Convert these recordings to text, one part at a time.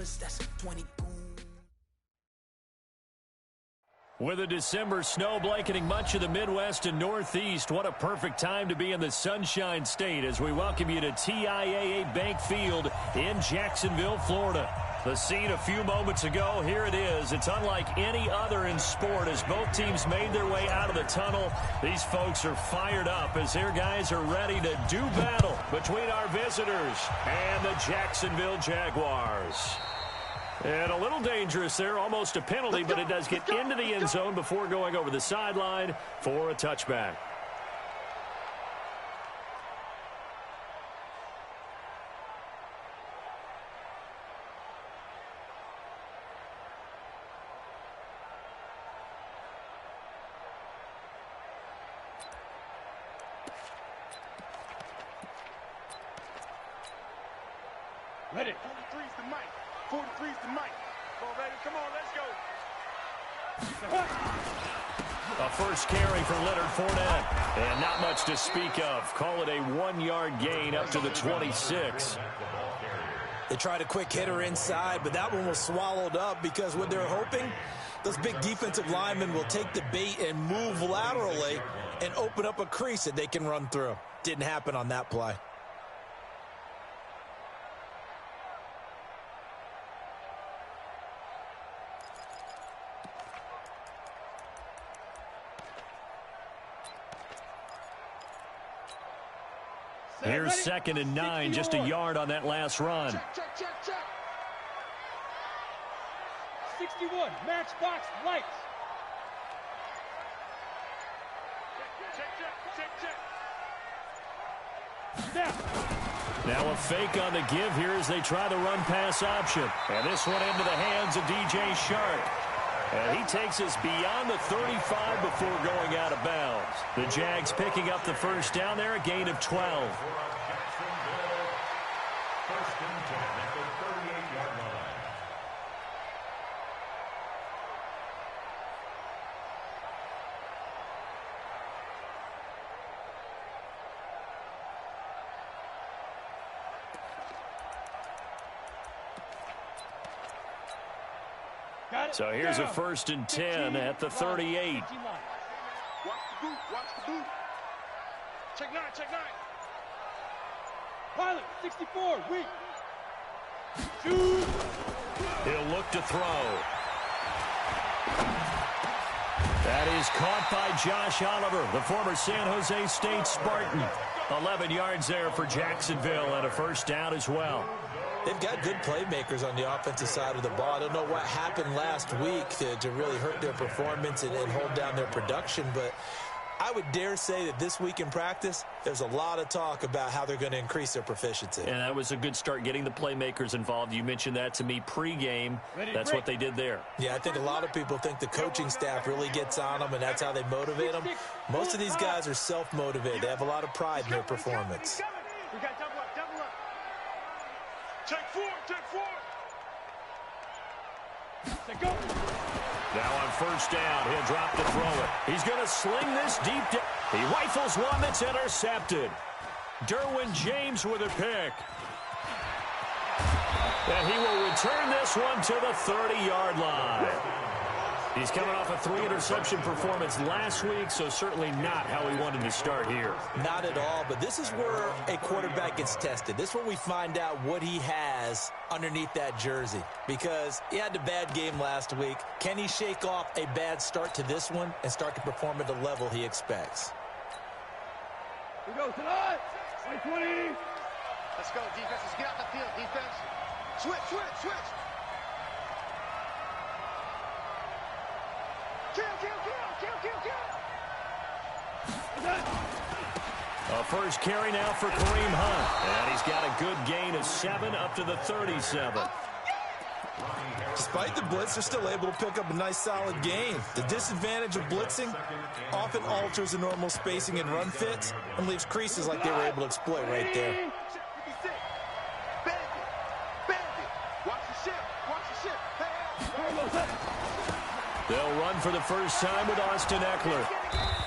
dollars, that's 20 goons. With a December snow blanketing much of the Midwest and Northeast, what a perfect time to be in the Sunshine State as we welcome you to TIAA Bank Field in Jacksonville, Florida. The scene a few moments ago, here it is. It's unlike any other in sport as both teams made their way out of the tunnel. These folks are fired up as their guys are ready to do battle between our visitors and the Jacksonville Jaguars. And a little dangerous there, almost a penalty, but it does get into the end zone before going over the sideline for a touchback. Ready. 43's the mic. 43's the mic. Come on, baby. Come on, let's go. A first carry for Leonard Fournette. And not much to speak of. Call it a 1-yard gain up to the 26. They tried a quick hitter inside, but that one was swallowed up because what they're hoping, those big defensive linemen will take the bait and move laterally and open up a crease that they can run through. Didn't happen on that play. Here's 2nd and 9, just a yard on that last run. Check. 61, matchbox lights. Check. Now a fake on the give here as they try the run-pass option. And this one into the hands of DJ Shark. And he takes us beyond the 35 before going out of bounds. The Jags picking up the first down there, a gain of 12. So here's a 1st and 10 at the 38. Watch the boot. Check 9. Pilot, 64, weak. Shoot. He'll look to throw. That is caught by Josh Oliver, the former San Jose State Spartan. 11 yards there for Jacksonville and a first down as well. They've got good playmakers on the offensive side of the ball. I don't know what happened last week to really hurt their performance and hold down their production, but I would dare say that this week in practice, there's a lot of talk about how they're going to increase their proficiency. And that was a good start, getting the playmakers involved. You mentioned that to me pregame. That's what they did there. Yeah, I think a lot of people think the coaching staff really gets on them, and that's how they motivate them. Most of these guys are self-motivated. They have a lot of pride in their performance. We got double up. Check four. Go. Now on first down, he'll drop to throw it. He's going to sling this deep down. He rifles one that's intercepted. Derwin James with a pick. And he will return this one to the 30-yard line. He's coming off a 3-interception performance last week, so certainly not how he wanted to start here. Not at all, but this is where a quarterback gets tested. This is where we find out what he has underneath that jersey, because he had a bad game last week. Can he shake off a bad start to this one and start to perform at the level he expects? We go tonight. 20. Let's go, defense. Let's get out the field, defense. Switch. Kill. A first carry now for Kareem Hunt. And he's got a good gain of 7 up to the 37. Despite the blitz, they're still able to pick up a nice, solid gain. The disadvantage of blitzing often alters the normal spacing and run fits and leaves creases like they were able to exploit right there. They'll run for the first time with Austin Eckler.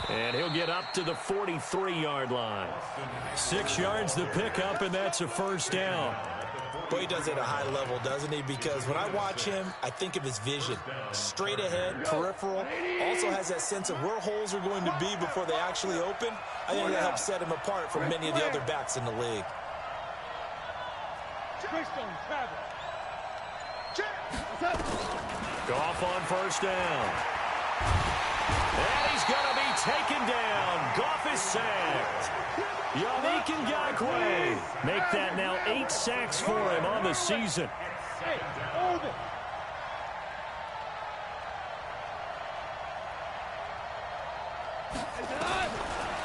And he'll get up to the 43-yard line. 6 yards the pickup, and that's a first down. Boy, he does it at a high level, doesn't he? Because when I watch him, I think of his vision. Straight ahead, peripheral. Also has that sense of where holes are going to be before they actually open. I think that helps set him apart from many of the other backs in the league. Goff on first down. And he's going to be taken down. Goff is sacked. Yannick Ngakoue make that now 8 sacks for him on the season.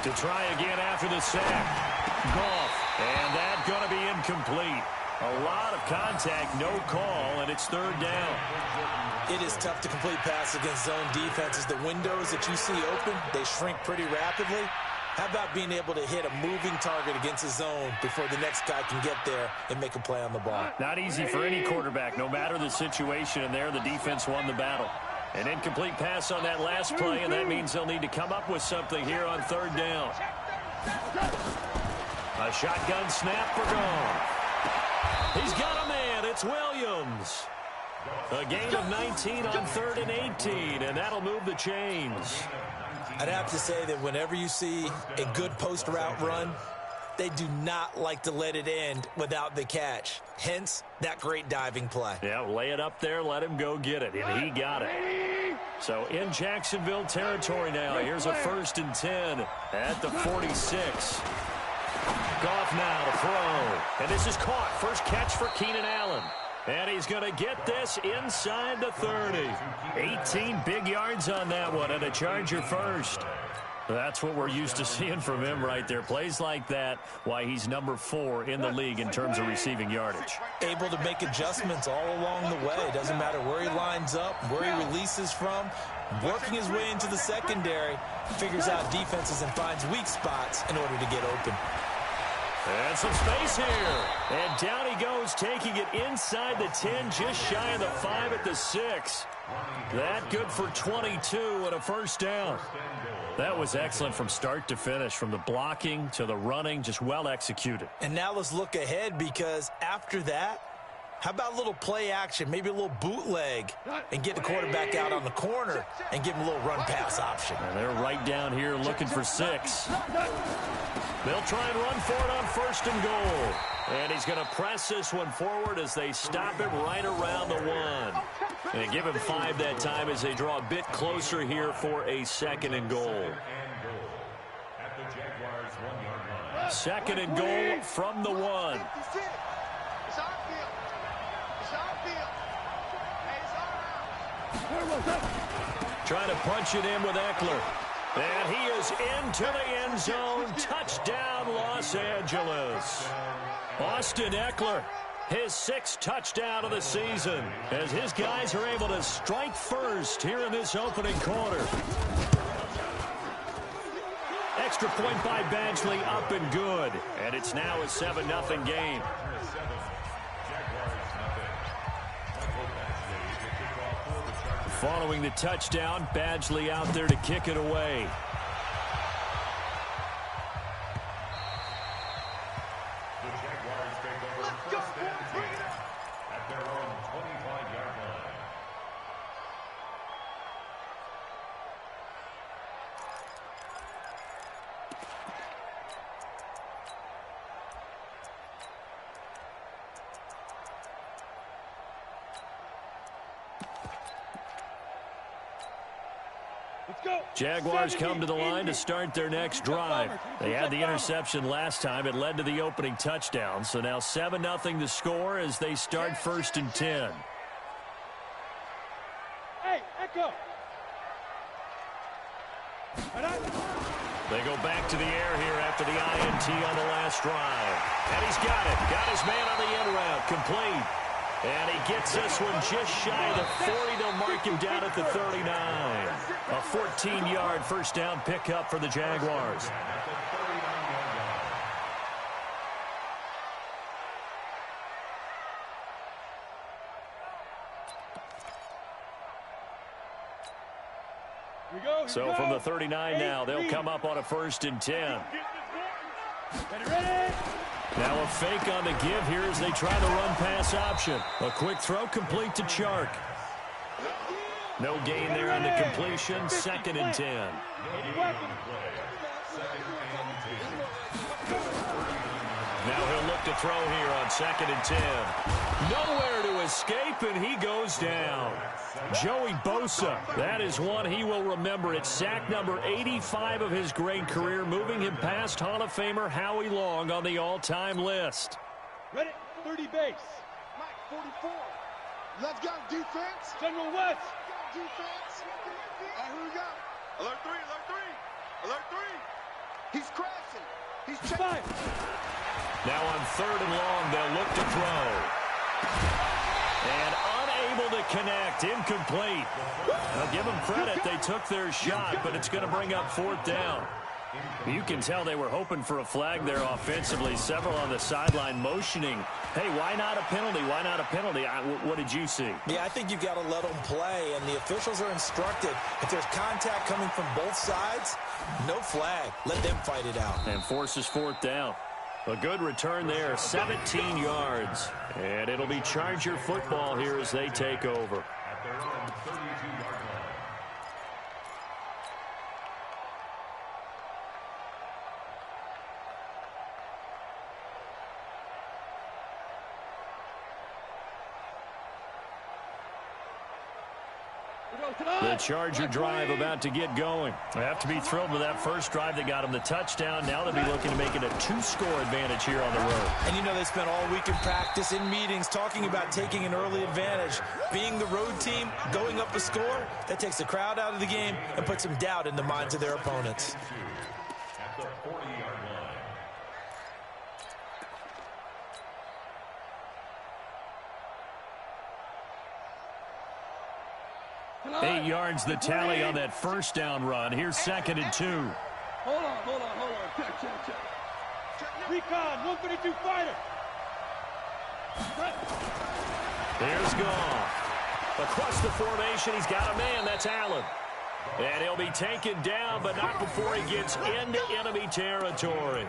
To try again after the sack. Goff. And that's going to be incomplete. A lot of contact, no call, and it's third down. It is tough to complete pass against zone defenses. The windows that you see open, they shrink pretty rapidly. How about being able to hit a moving target against a zone before the next guy can get there and make a play on the ball? Not easy for any quarterback, no matter the situation, and there the defense won the battle. An incomplete pass on that last play, and that means they'll need to come up with something here on third down. A shotgun snap for Goff. He's got a man. It's Williams. A gain of 19 on 3rd and 18, and that'll move the chains. I'd have to say that whenever you see a good post route run, they do not like to let it end without the catch. Hence, that great diving play. Yeah, lay it up there, let him go get it, and he got it. So in Jacksonville territory now, here's a 1st and 10 at the 46. Goff now to throw. And this is caught. First catch for Keenan Allen. And he's going to get this inside the 30. 18 big yards on that one, and a Charger first. That's what we're used to seeing from him right there. Plays like that, why he's number 4 in the league in terms of receiving yardage. Able to make adjustments all along the way. Doesn't matter where he lines up, where he releases from. Working his way into the secondary, figures out defenses and finds weak spots in order to get open. And some space here. And down he goes, taking it inside the 10, just shy of the 5 at the 6. That good for 22 and a first down. That was excellent from start to finish, from the blocking to the running, just well executed. And now let's look ahead, because after that, how about a little play action, maybe a little bootleg, and get the quarterback out on the corner and give him a little run-pass option. And they're right down here looking for 6. They'll try and run for it on 1st and goal. And he's going to press this one forward as they stop him right around the 1. And they give him 5 that time as they draw a bit closer here for a 2nd and goal. 2nd and goal from the 1. Trying to punch it in with Eckler. And he is into the end zone. Touchdown, Los Angeles. Austin Eckler, his 6th touchdown of the season, as his guys are able to strike first here in this opening quarter. Extra point by Badgley, up and good. And it's now a 7-0 game. Following the touchdown, Badgley out there to kick it away. The Jaguars take over first and 10 at their own 25-yard line. Jaguars come to the line to start their next drive. They had the interception last time. It led to the opening touchdown. So now 7-0 to score as they start 1st and 10. Hey, Echo. They go back to the air here after the INT on the last drive. And he's got it. Got his man on the end route. Complete. And he gets this one just shy of the 40. They'll mark him down at the 39. A 14-yard first down pickup for the Jaguars. So from the 39 now, they'll come up on a 1st and 10. Ready? Now a fake on the give here as they try the run-pass option. A quick throw complete to Chark. No gain there on the completion. 2nd and 10. Now he'll look to throw here on 2nd and 10. Nowhere to escape, and he goes down. Joey Bosa, that is one he will remember. It's sack number 85 of his great career, moving him past Hall of Famer Howie Long on the all-time list. Ready, 30 base. Mike, 44. Let's go, defense. General West. Defense. All right, here we go. Alert 3, alert 3. Alert 3. He's crashing. He's checking. Now on 3rd and long, they'll look to throw. And unable to connect. Incomplete. I'll give them credit. They took their shot, but it's going to bring up 4th down. You can tell they were hoping for a flag there offensively. Several on the sideline motioning. Hey, why not a penalty? Why not a penalty? What did you see? Yeah, I think you've got to let them play, and the officials are instructed. If there's contact coming from both sides, no flag. Let them fight it out. And forces 4th down. A good return there, 17 yards. And it'll be Charger football here as they take over. The Charger drive about to get going. They have to be thrilled with that first drive that got them the touchdown. Now they'll be looking to make it a 2-score advantage here on the road. And you know they spent all week in practice, in meetings, talking about taking an early advantage. Being the road team, going up a score, that takes the crowd out of the game and puts some doubt in the minds of their opponents. At the 40-yard line. 8 yards the tally on that first down run. Here's 2nd and 2. Hold on. Check. Recon, 132 fighter. Here's Gone. Across the formation, he's got a man. That's Allen. And he'll be taken down, but not before he gets into enemy territory.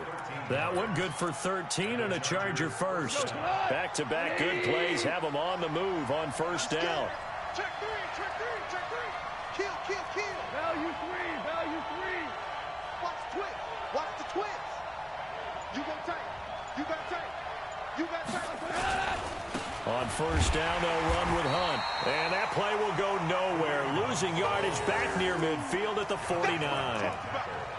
That one good for 13 and a Charger first. Back-to-back good plays have him on the move on first down. Check three. Kill. Value three. Watch the twins. You got tank. On first down, they'll run with Hunt. And that play will go nowhere. Losing yardage back near midfield at the 49.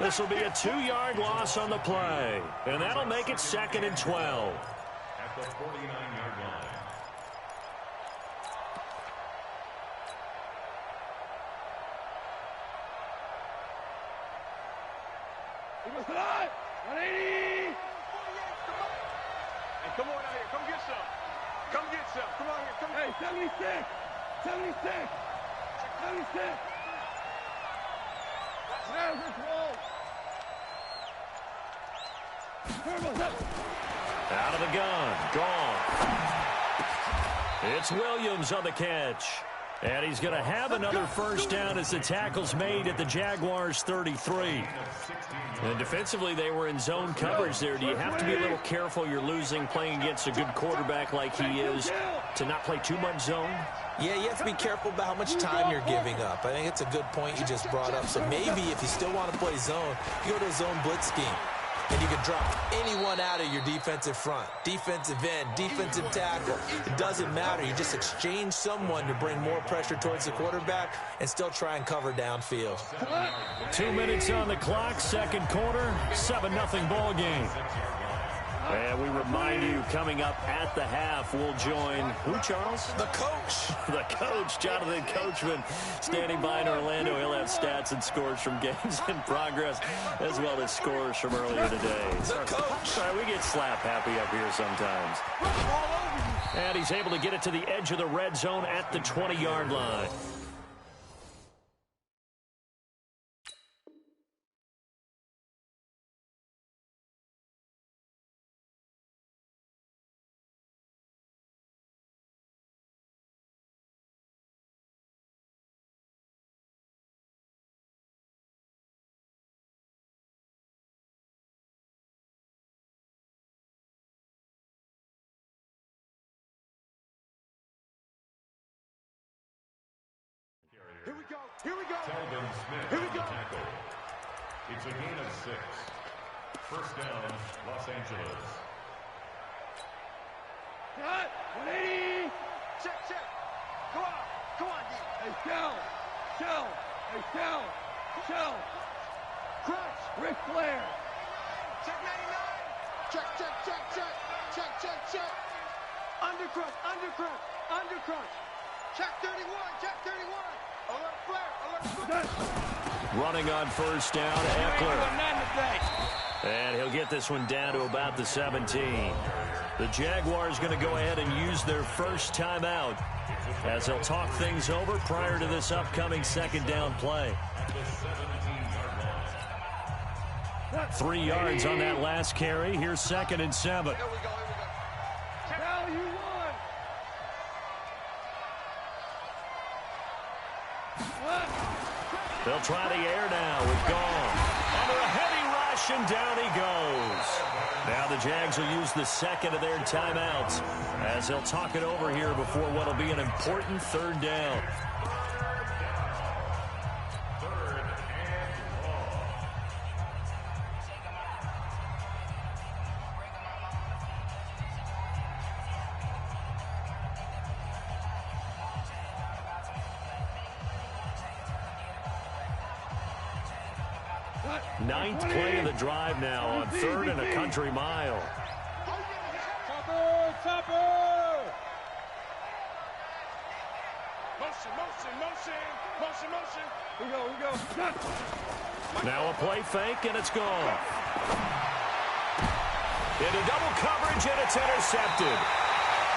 This will be a 2-yard loss on the play. And that'll make it 2nd and 12. At the 49-yard line. Alive! 180! Hey, come on out here. Come get some. Come on here. Hey, 76. Out of the gun. Gone. It's Williams on the catch. And he's going to have another first down as the tackle's made at the Jaguars' 33. And defensively, they were in zone coverage there. Do you have to be a little careful? You're losing playing against a good quarterback like he is to not play too much zone? Yeah, you have to be careful about how much time you're giving up. I think it's a good point you just brought up. So maybe if you still want to play zone, you go to a zone blitz scheme. And you can drop anyone out of your defensive front. Defensive end, defensive tackle. It doesn't matter. You just exchange someone to bring more pressure towards the quarterback and still try and cover downfield. 2 minutes on the clock, second quarter, 7-0 ball game. And we remind you, coming up at the half, we'll join who, Charles? The coach. The coach, Jonathan Coachman, standing by in Orlando. He'll have stats and scores from games in progress, as well as scores from earlier today. The coach. Sorry, we get slap happy up here sometimes. And he's able to get it to the edge of the red zone at the 20-yard line. Here we go. Telvin Smith Here we on the go. tackle. It's a gain of 6. First down, Los Angeles. Cut. 180. Check, check. Go on. Go on, D. Hey, shell. Shell. Hey, shell. Shell. Crunch. Ric Flair. Check 99. Check, check, check, check. Check, check, check. Undercrunch, undercrunch, undercrunch. Check 31, check 31. Alert Flair, alert Flair. Running on first down, Eckler. And he'll get this one down to about the 17. The Jaguars going to go ahead and use their first timeout as they'll talk things over prior to this upcoming second down play. 3 yards on that last carry. Here's 2nd and 7. Here we go, here we go. Value 1. They'll try the air now with Gone. Under a heavy rush, and down he goes. Now the Jags will use the second of their timeouts as they'll talk it over here before what will be an important third down. Ninth play of the drive now on 3rd and a country mile. Topper, Topper. Motion, motion, motion, motion, motion. Here we go, here we go. Now a play fake, and it's gone. Into double coverage, and it's intercepted.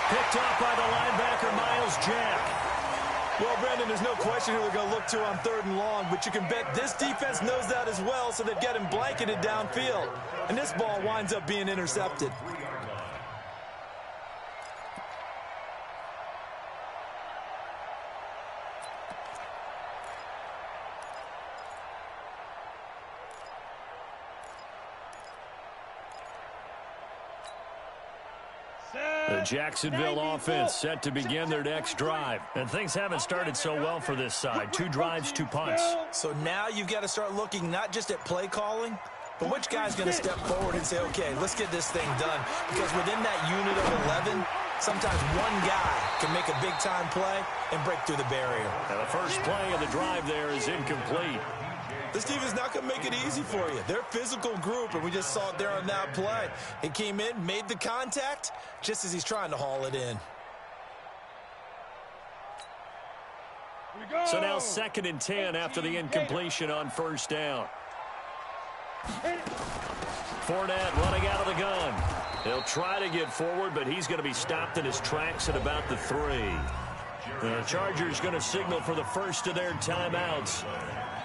Picked off by the linebacker, Miles Jack. Well, Brandon, there's no question who they're going to look to on 3rd and long, but you can bet this defense knows that as well, so they've got him blanketed downfield. And this ball winds up being intercepted. The Jacksonville offense set to begin their next drive. And things haven't started so well for this side. 2 drives, 2 punts. So now you've got to start looking not just at play calling, but which guy's going to step forward and say, okay, let's get this thing done. Because within that unit of 11, sometimes one guy can make a big-time play and break through the barrier. And the first play of the drive there is incomplete. This team is not going to make it easy for you. They're a physical group, and we just saw it there on that play. He came in, made the contact, just as he's trying to haul it in. So now 2nd and 10 after the incompletion on first down. Fournette running out of the gun. He'll try to get forward, but he's going to be stopped in his tracks at about the 3. The Chargers going to signal for the first of their timeouts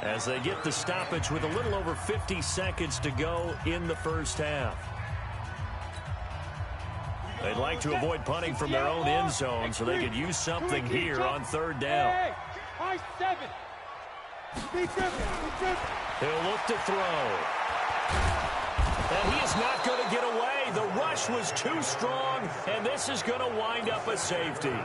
as they get the stoppage with a little over 50 seconds to go in the first half. They'd like to avoid punting from their own end zone so they could use something here on 3rd down. He'll look to throw. And he is not going to get away. The rush was too strong, and this is going to wind up a safety.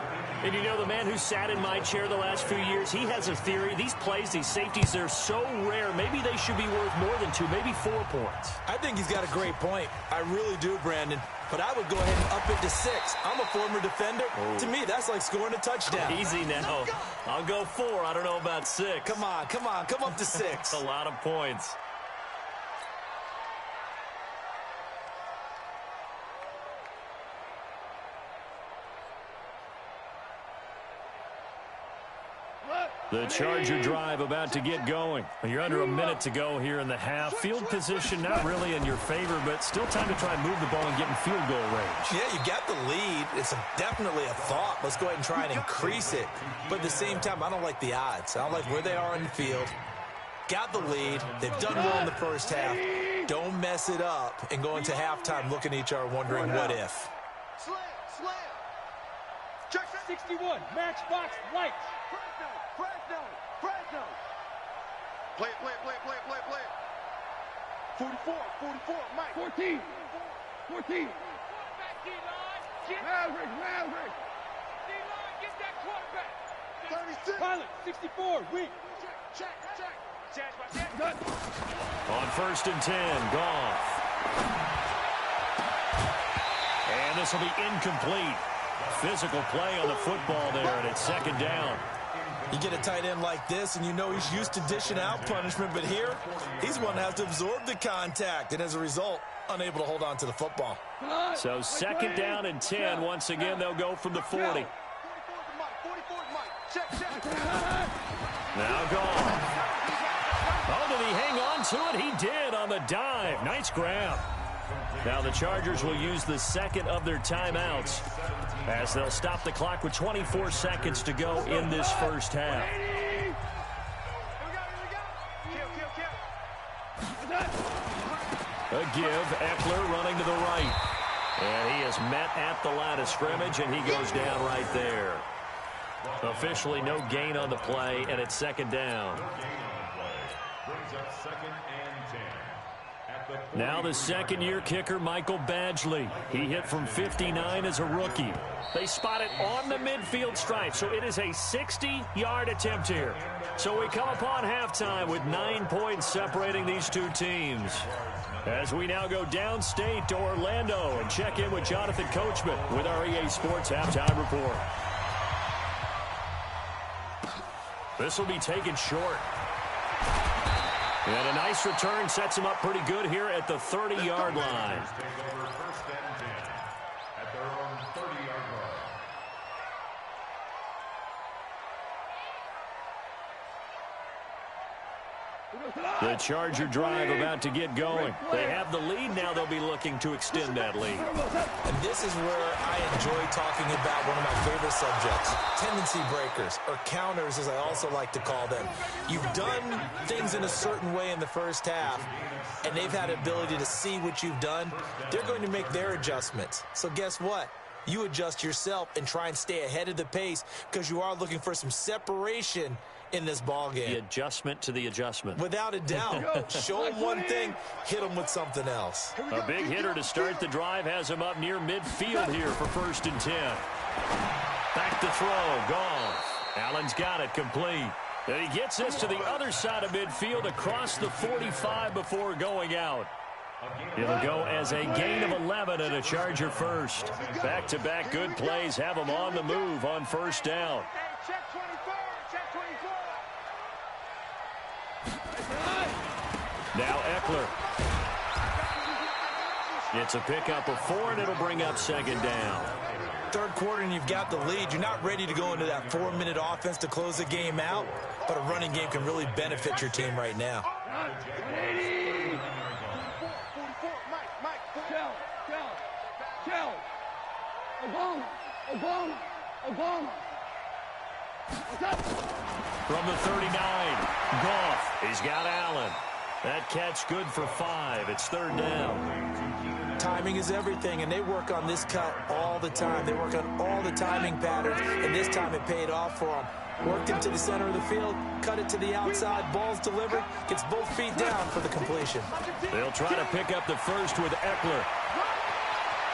And you know, the man who sat in my chair the last few years, he has a theory. These plays, these safeties, they're so rare. Maybe they should be worth more than 2, maybe 4 points. I think he's got a great point. I really do, Brandon. But I would go ahead and up it to 6. I'm a former defender. Oh. To me, that's like scoring a touchdown. Easy now. I'll go 4. I don't know about 6. Come on, come on. Come up to 6. A lot of points. The Charger drive about to get going. You're under a minute to go here in the half. Field position not really in your favor, but still time to try and move the ball and get in field goal range. Yeah, you got the lead. It's definitely a thought. Let's go ahead and try and increase it. But at the same time, I don't like the odds. I don't like where they are in the field. Got the lead. They've done well in the first half. Don't mess it up and go into halftime looking at each other wondering what if. Slam, slam. Check 61, Matchbox Lights. Fresno. Play it. 44, Mike. 14. Maverick. D-line, get that quarterback. 36. Pilot, 64, weak. On 1st and 10, Goff. And this will be incomplete. Physical play on the football there, and it's 2nd down. You get a tight end like this, and you know he's used to dishing out punishment, but here, he's one that has to absorb the contact, and as a result, unable to hold on to the football. So 2nd down and 10. Once again, they'll go from the 40. Now Goff. Oh, did he hang on to it? He did on the dive. Nice grab. Now the Chargers will use the 2nd of their timeouts as they'll stop the clock with 24 seconds to go in this first half. A give, Eckler running to the right. And he is met at the line of scrimmage, and he goes down right there. Officially no gain on the play, and it's 2nd down. Brings up 2nd and 10. Now the second-year kicker, Michael Badgley. He hit from 59 as a rookie. They spot it on the midfield stripe, so it is a 60-yard attempt here. So we come upon halftime with 9 points separating these two teams. As we now go downstate to Orlando and check in with Jonathan Coachman with our EA Sports Halftime Report. This will be taken short. And a nice return sets him up pretty good here at the 30-yard line. Take over 1st and 10 at their own 30-yard line. The Charger drive about to get going. They have the lead. Now they'll be looking to extend that lead. And this is where I enjoy talking about one of my favorite subjects, tendency breakers, or counters as I also like to call them. You've done things in a certain way in the first half, and they've had the ability to see what you've done. They're going to make their adjustments. So guess what? You adjust yourself and try and stay ahead of the pace because you are looking for some separation in this ball game. The adjustment to the adjustment. Without a doubt. Show them one thing, hit them with something else. A big hitter to start the drive has him up near midfield here for 1st and 10. Back to throw, Goff. Allen's got it, complete. And he gets this to the other side of midfield across the 45 before going out. It'll go as a gain of 11 and a Charger first. Back-to-back good plays have him on the move on 1st down. Now Eckler. It's a pickup of 4, and it'll bring up 2nd down. Third quarter, and you've got the lead. You're not ready to go into that 4-minute offense to close the game out, but a running game can really benefit your team right now. From the 39, Goff. He's got Allen. That catch good for 5. It's 3rd down. Timing is everything, and they work on this cut all the time. They work on all the timing patterns, and this time it paid off for them. Worked him to the center of the field, cut it to the outside, ball's delivered, gets both feet down for the completion. They'll try to pick up the first with Eckler.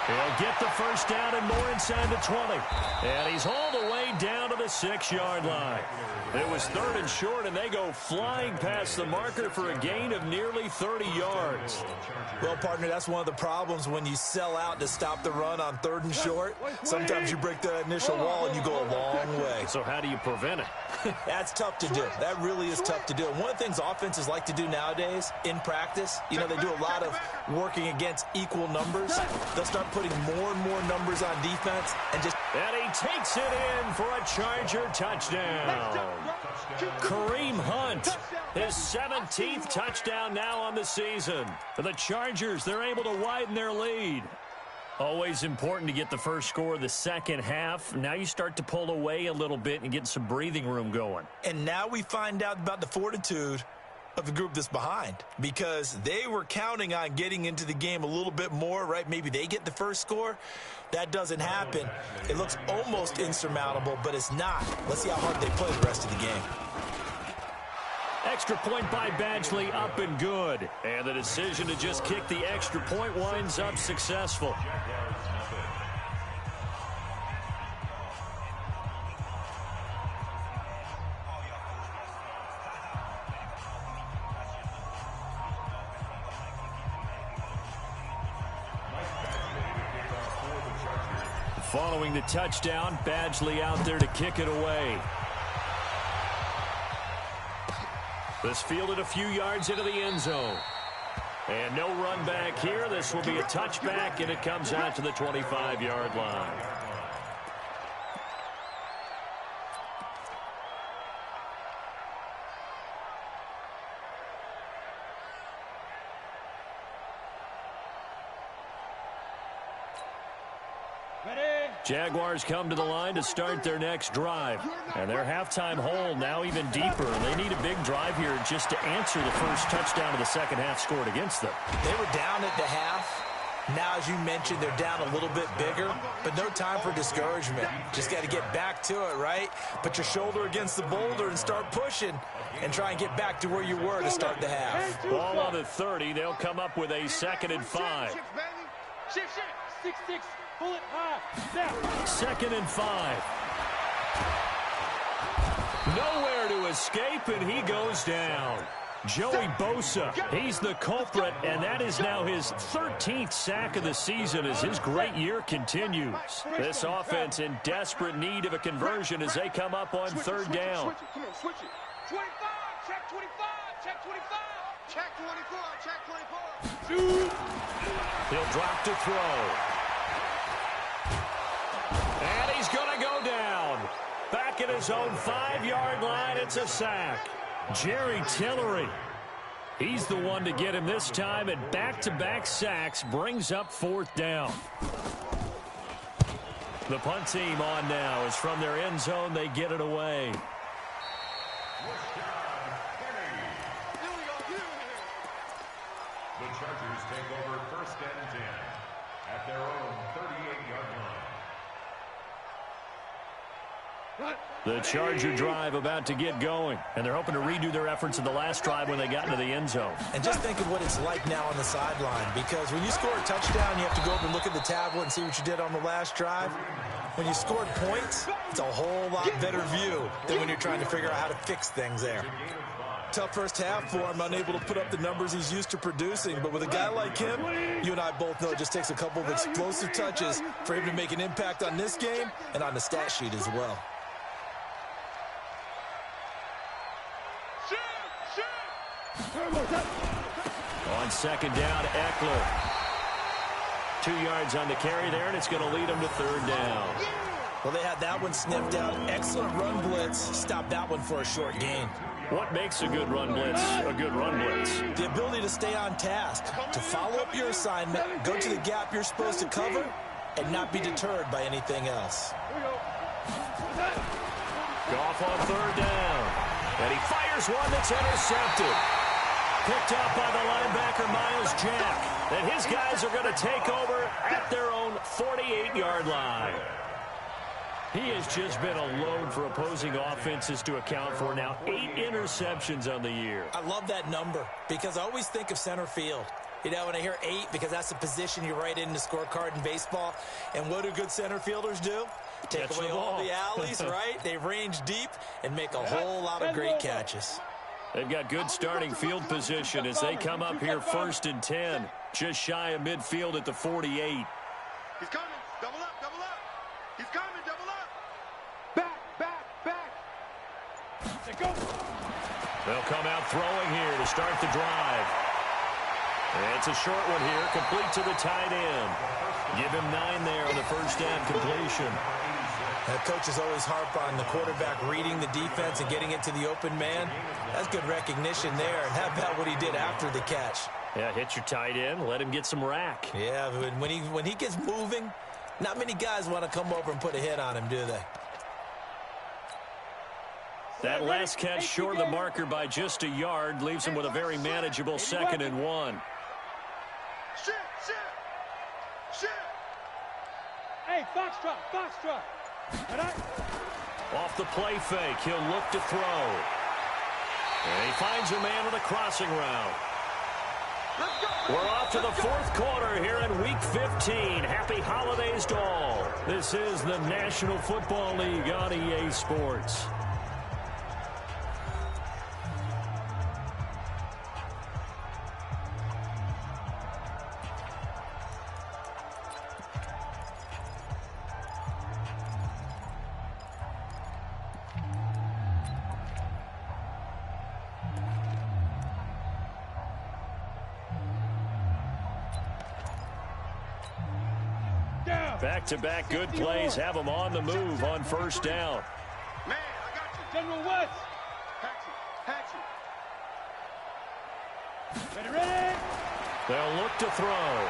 He'll get the 1st down and more inside the 20. And he's hauled away down to the 6-yard line. It was 3rd and short, and they go flying past the marker for a gain of nearly 30 yards. Well, partner, that's one of the problems when you sell out to stop the run on 3rd and short. Sometimes you break that initial wall and you go a long way. So how do you prevent it? That's tough to do. That really is tough to do. And one of the things offenses like to do nowadays in practice, you know, they do a lot of working against equal numbers. They'll start putting more and more numbers on defense and just... And he takes it in for a Charger touchdown. Kareem Hunt, his 17th touchdown now on the season. For the Chargers, they're able to widen their lead. Always important to get the first score of the second half. Now you start to pull away a little bit and get some breathing room going. And now we find out about the fortitude of the group that's behind, because they were counting on getting into the game a little bit more, right? Maybe they get the first score. That doesn't happen. It looks almost insurmountable, but it's not. Let's see how hard they play the rest of the game. Extra point by Badgley, up and good. And the decision to just kick the extra point winds up successful. Following the touchdown, Badgley out there to kick it away. This fielded a few yards into the end zone. And no run back here. This will be a touchback, and it comes out to the 25-yard line. Jaguars come to the line to start their next drive. And their halftime hole now even deeper. They need a big drive here just to answer the first touchdown of the second half scored against them. They were down at the half. Now, as you mentioned, they're down a little bit bigger, but no time for discouragement. Just got to get back to it, right? Put your shoulder against the boulder and start pushing and try and get back to where you were to start the half. Ball on the 30. They'll come up with a 2nd and 5. 6-6. Pull it high. Now. 2nd and 5. Nowhere to escape, and he goes down. Joey Bosa, he's the culprit, and that is now his 13th sack of the season as his great year continues. This offense in desperate need of a conversion as they come up on 3rd down. Come on, switch it. 25, check 25, check 25. Check 24, check 24. He'll drop to throw. And he's going to go down. Back at his own 5-yard line, it's a sack. Jerry Tillery, he's the one to get him this time, and back-to-back sacks brings up 4th down. The punt team on now is from their end zone. They get it away. The Chargers take over 1st and 10 at their own 38-yard line. The Charger drive about to get going, and they're hoping to redo their efforts in the last drive when they got into the end zone. And just think of what it's like now on the sideline, because when you score a touchdown, you have to go over and look at the tablet and see what you did on the last drive. When you scored points, it's a whole lot better view than when you're trying to figure out how to fix things there. Tough first half for him, unable to put up the numbers he's used to producing. But with a guy like him, you and I both know it just takes a couple of explosive touches for him to make an impact on this game and on the stat sheet as well. On 2nd down, Eckler. 2 yards on the carry there, and it's going to lead him to 3rd down. Well, they had that one sniffed out. Excellent run blitz. Stopped that one for a short gain. What makes a good run blitz a good run blitz? The ability to stay on task, to follow up your assignment, go to the gap you're supposed to cover, and not be deterred by anything else. Goff on 3rd down. And he fires one that's intercepted. Picked up by the linebacker, Miles Jack. And his guys are going to take over at their own 48-yard line. He has just been a load for opposing offenses to account for now. 8 interceptions on the year. I love that number because I always think of center field. You know, when I hear 8, because that's the position you write in the scorecard in baseball. And what do good center fielders do? Take away all the alleys, right? They range deep and make a whole lot of great catches. They've got good starting field position as they come up here 1st and 10. Just shy of midfield at the 48. He's coming. Double up, double up. He's coming, double up. Back. Let's go. They'll come out throwing here to start the drive. And it's a short one here, complete to the tight end. Give him 9 there on the first down completion. Coaches always harp on the quarterback reading the defense and getting it to the open man. That's good recognition there. And how about what he did after the catch? Yeah, hit your tight end, let him get some rack. Yeah, when he gets moving, not many guys want to come over and put a hit on him, do they? That last catch short of the marker by just a yard leaves him with a very manageable 2nd and 1. Shit. Hey, Foxtrot. Off the play fake, he'll look to throw. And he finds a man with a crossing route. We're off to the 4th quarter here in Week 15. Happy holidays to all. This is the National Football League on EA Sports. Back-to-back good plays have them on the move on first down. Man, I got you. General West. Hatchet. Ready. They'll look to throw.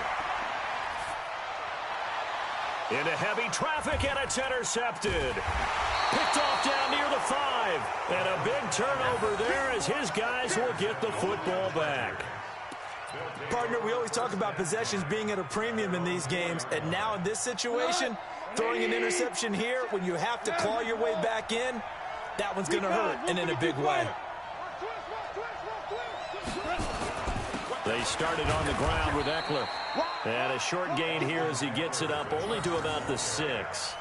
Into heavy traffic, and it's intercepted. Picked off down near the 5. And a big turnover there as his guys will get the football back. Partner, we always talk about possessions being at a premium in these games, and now in this situation, throwing an interception here when you have to claw your way back in, that one's going to hurt, and in a big way. They started on the ground with Eckler. And a short gain here as he gets it up only to about the 6.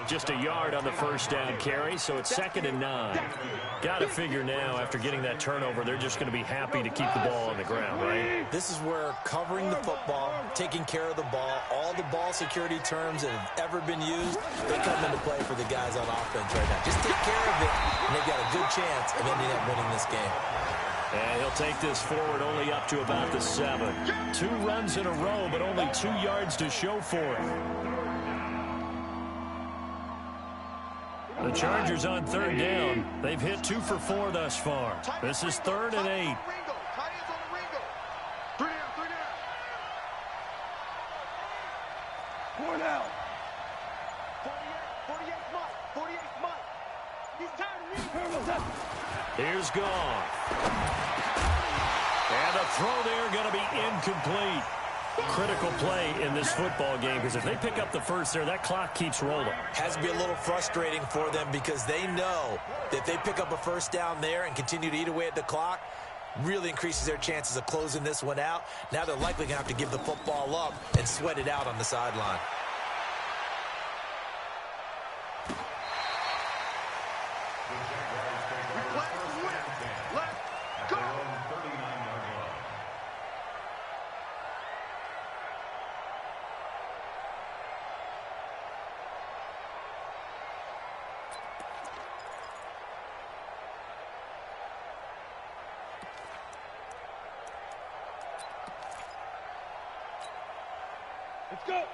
Just a yard on the first down carry, so it's 2nd and 9. Got to figure now, after getting that turnover, they're just going to be happy to keep the ball on the ground, right? This is where covering the football, taking care of the ball, all the ball security terms that have ever been used, they come into play for the guys on offense right now. Just take care of it, and they've got a good chance of ending up winning this game. And he'll take this forward only up to about the 7. 2 runs in a row, but only 2 yards to show for it. The Chargers on 3rd down. They've hit 2 for 4 thus far. This is 3rd and 8. 4 down. 48 Mike. He's tired of me. Here's Goff. And the throw there going to be incomplete. Critical play in this football game, because if they pick up the first there, that clock keeps rolling. Has to be a little frustrating for them because they know that if they pick up a first down there and continue to eat away at the clock, really increases their chances of closing this one out. Now they're likely going to have to give the football up and sweat it out on the sideline.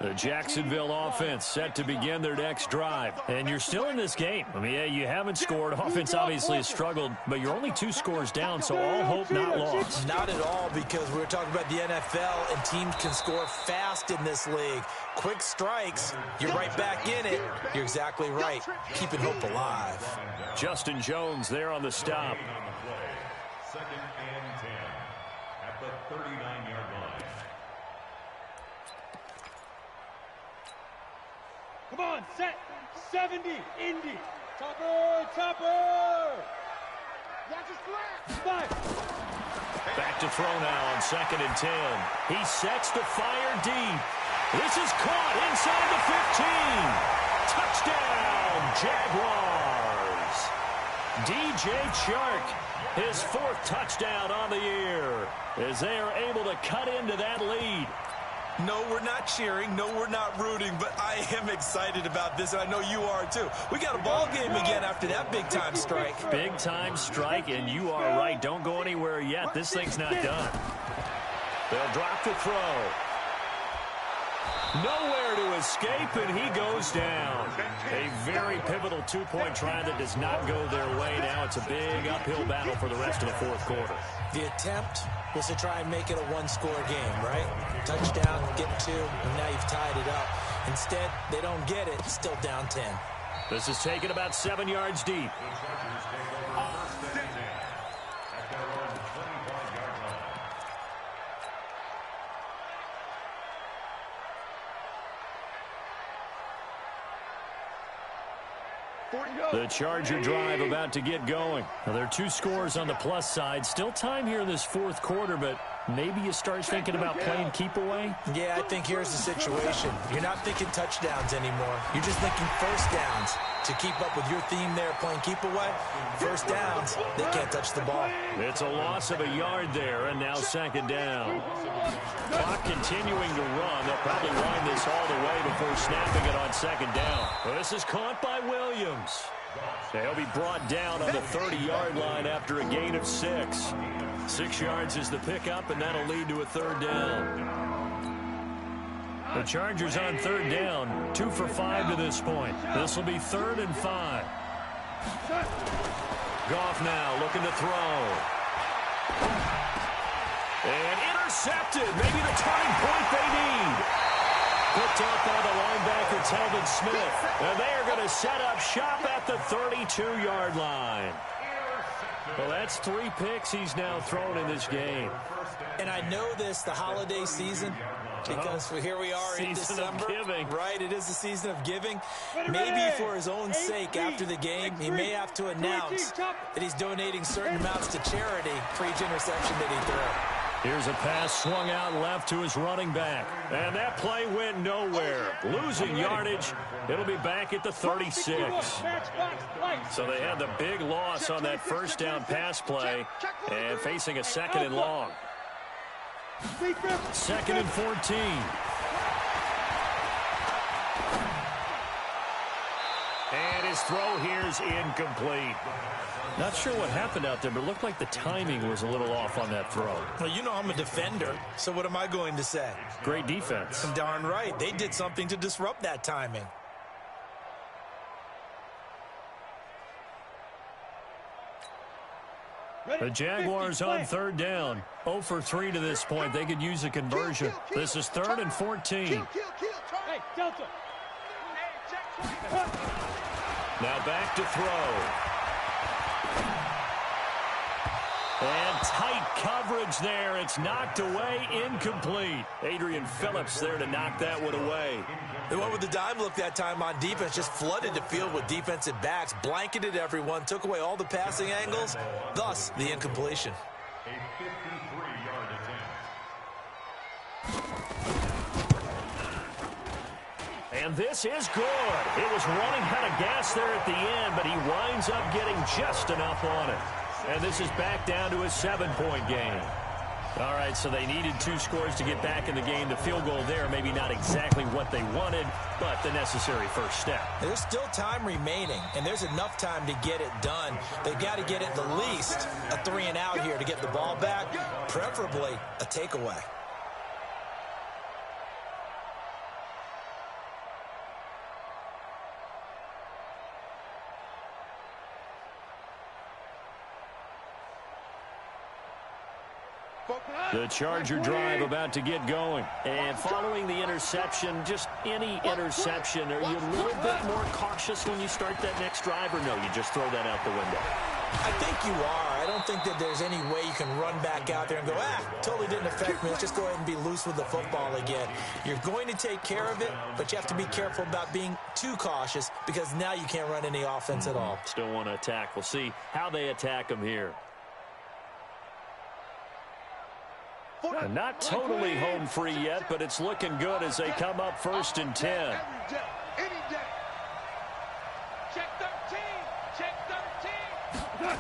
The Jacksonville offense set to begin their next drive. And you're still in this game. I mean, yeah, you haven't scored. Offense obviously has struggled, but you're only 2 scores down, so all hope not lost. Not at all, because we're talking about the NFL, and teams can score fast in this league. Quick strikes, you're right back in it. You're exactly right. Keeping hope alive. Justin Jones there on the stop. 2nd and 10 at the 39-yard line. Come on, set. 70, Indy. Topper. That's his flat. Back to throw now on 2nd and 10. He sets the fire deep. This is caught inside the 15. Touchdown, Jaguars. DJ Chark, his 4th touchdown on the year, as they are able to cut into that lead. No, we're not cheering. No, we're not rooting, but I am excited about this, and I know you are too. We got a ball game again after that big-time strike. Big-time strike, and you are right. Don't go anywhere yet. This thing's not done. They'll drop the throw. Nowhere to escape, and he goes down. A very pivotal 2-point try that does not go their way. Now it's a big uphill battle for the rest of the 4th quarter. The attempt was to try and make it a 1-score game, right? Touchdown, get 2, and now you've tied it up. Instead, they don't get it. Still down 10. This is taken about 7 yards deep. The Charger drive about to get going. Now, there are 2 scores on the plus side. Still time here in this 4th quarter, but maybe you start thinking about playing keep away? Yeah, I think here's the situation. You're not thinking touchdowns anymore. You're just thinking first downs. To keep up with your theme there, playing keep away, first downs, they can't touch the ball. It's a loss of a yard there, and now 2nd down. Clock continuing to run. They'll probably wind this all the way before snapping it on 2nd down. Well, this is caught by Williams. They'll be brought down on the 30-yard line after a gain of 6. 6 yards is the pickup, and that'll lead to a 3rd down. The Chargers on third down, 2 for 5 to this point. This will be 3rd and 5. Goff now looking to throw. And intercepted. Maybe the turning point they need. Picked up by the linebacker, Telvin Smith. And they are going to set up shop at the 32-yard line. Well, that's 3 picks he's now thrown in this game. And I know this, the holiday season, because here we are in December. Right, it is the season of giving. Maybe for his own sake, after the game, he may have to announce that he's donating certain amounts to charity for each interception that he threw. Here's a pass swung out left to his running back. And that play went nowhere. Losing yardage. It'll be back at the 36. So they had the big loss on that first down pass play and facing a 2nd and long. 2nd and 14. And his throw here is incomplete. Not sure what happened out there, but it looked like the timing was a little off on that throw. Well, you know I'm a defender, so what am I going to say? Great defense. Darn right. They did something to disrupt that timing. The Jaguars on third down. 0 for 3 to this point. They could use a conversion. This is 3rd and 14. Hey, Delta. Now back to throw. And tight coverage there. It's knocked away, incomplete. Adrian Phillips there to knock that one away. They went with the dime look that time on defense, just flooded the field with defensive backs, blanketed everyone, took away all the passing angles, thus the incompletion. A 53-yard attempt. And this is good. It was running out of gas there at the end, but he winds up getting just enough on it. And this is back down to a 7-point game. All right, so they needed 2 scores to get back in the game. The field goal there, maybe not exactly what they wanted, but the necessary first step. There's still time remaining, and there's enough time to get it done. They've got to get at the least a 3-and-out here to get the ball back, preferably a takeaway. The Charger drive about to get going. And following the interception, just any interception, are you a little bit more cautious when you start that next drive, or no, you just throw that out the window? I think you are. I don't think that there's any way you can run back out there and go, totally didn't affect me. Let's just go ahead and be loose with the football again. You're going to take care of it, but you have to be careful about being too cautious because now you can't run any offense at all. Still want to attack. We'll see how they attack him here. And not totally home free yet, but it's looking good as they come up 1st and 10. Every day, any day. Check 13. Check 13.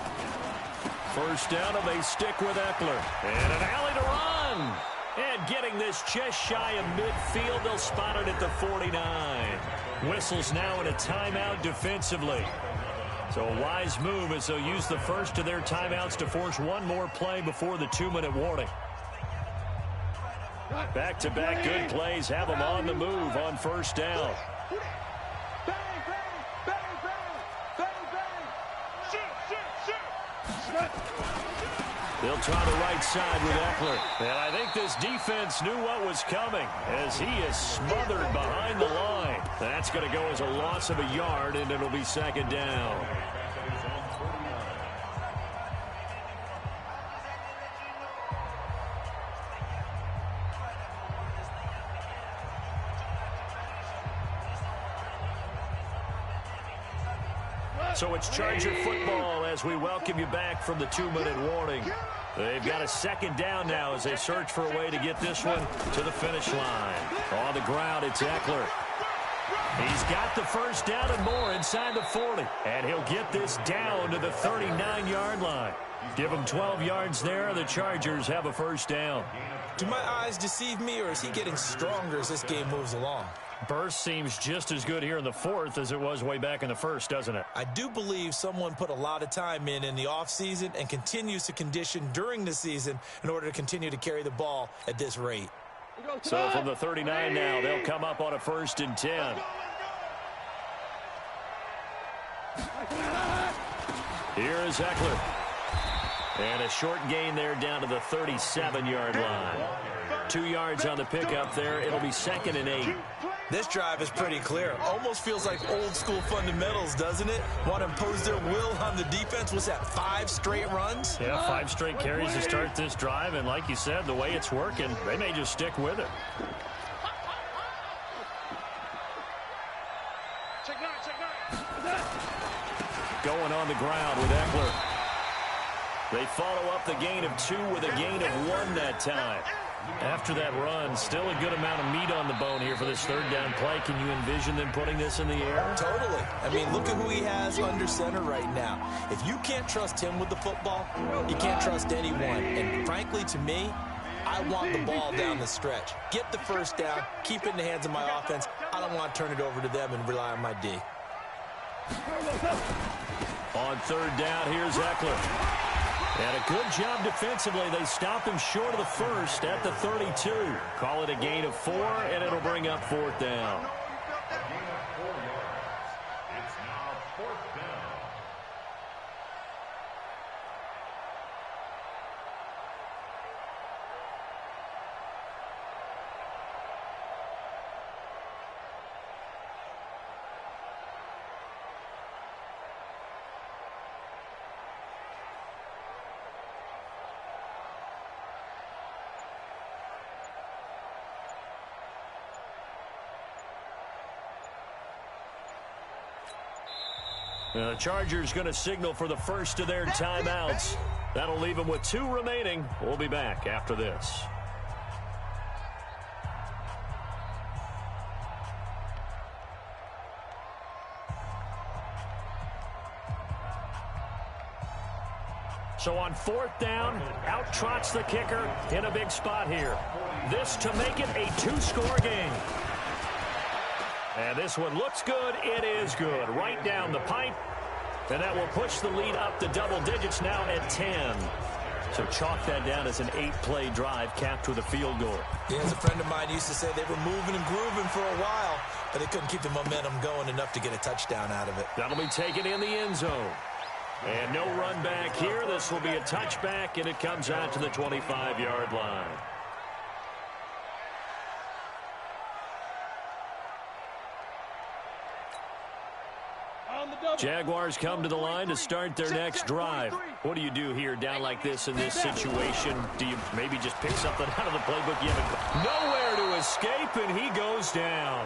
First down, and they stick with Eckler. And an alley to run. And getting this just shy of midfield, they'll spot it at the 49. Whistles now in a timeout defensively. So a wise move as they'll use the first of their timeouts to force one more play before the 2-minute warning. Back-to-back good plays have them on the move on first down. Bang, bang, bang, bang, bang, bang. Shoot. They'll try the right side with Eckler. And I think this defense knew what was coming as he is smothered behind the line. That's going to go as a loss of a yard, and it'll be 2nd down. So it's Charger football as we welcome you back from the 2-minute warning. They've got a 2nd down now as they search for a way to get this one to the finish line. On the ground, it's Eckler. He's got the first down and more inside the 40. And he'll get this down to the 39-yard line. Give him 12 yards there. The Chargers have a first down. Do my eyes deceive me, or is he getting stronger as this game moves along? Burst seems just as good here in the 4th as it was way back in the 1st, doesn't it? I do believe someone put a lot of time in the offseason and continues to condition during the season in order to continue to carry the ball at this rate. So from the 39 now, they'll come up on a 1st and 10. Here is Eckler. And a short gain there down to the 37-yard line. 2 yards on the pickup there. It'll be 2nd and 8. This drive is pretty clear. Almost feels like old school fundamentals, doesn't it? Want to impose their will on the defense. Was that 5 straight runs? Yeah, 5 straight carries to start this drive. And like you said, the way it's working, they may just stick with it. Going on the ground with Eckler. They follow up the gain of 2 with a gain of 1 that time. After that run, still a good amount of meat on the bone here for this 3rd down play. Can you envision them putting this in the air? Totally. I mean, look at who he has under center right now. If you can't trust him with the football, you can't trust anyone. And frankly, to me, I want the ball down the stretch. Get the 1st down, keep it in the hands of my offense. I don't want to turn it over to them and rely on my D. On 3rd down, here's Eckler. And a good job defensively. They stop him short of the 1st at the 32. Call it a gain of 4, and it'll bring up 4th down. A gain of 4 yards. It's now 4th down. The Chargers going to signal for the first of their timeouts. That'll leave them with 2 remaining. We'll be back after this. So on 4th down, out trots the kicker in a big spot here. This to make it a 2-score game. And this one looks good. It is good. Right down the pipe. And that will push the lead up to double digits now at 10. So chalk that down as an 8-play drive capped with a field goal. Yeah, as a friend of mine used to say, they were moving and grooving for a while, but they couldn't keep the momentum going enough to get a touchdown out of it. That'll be taken in the end zone. And no run back here. This will be a touchback, and it comes out to the 25-yard line. Jaguars come to the line to start their next drive. What do you do here down like this in this situation? Do you maybe just pick something out of the playbook? You have nowhere to escape, and he goes down.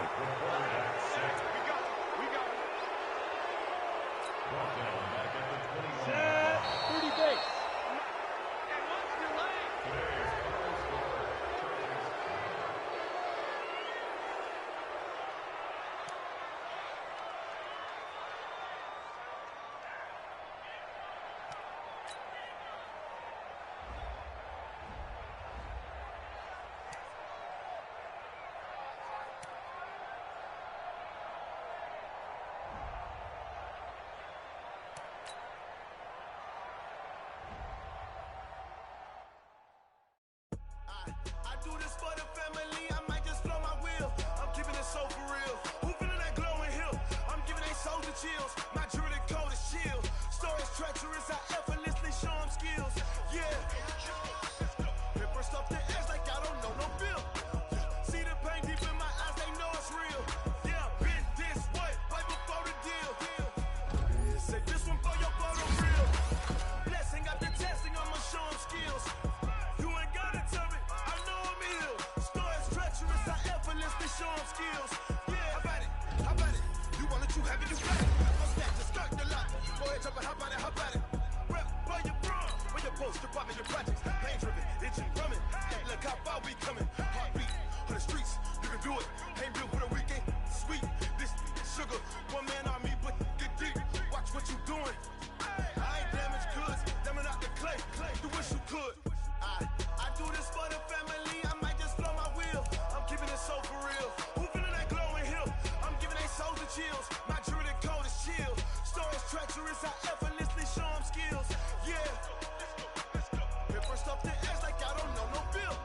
First off the edge like I don't know no bill.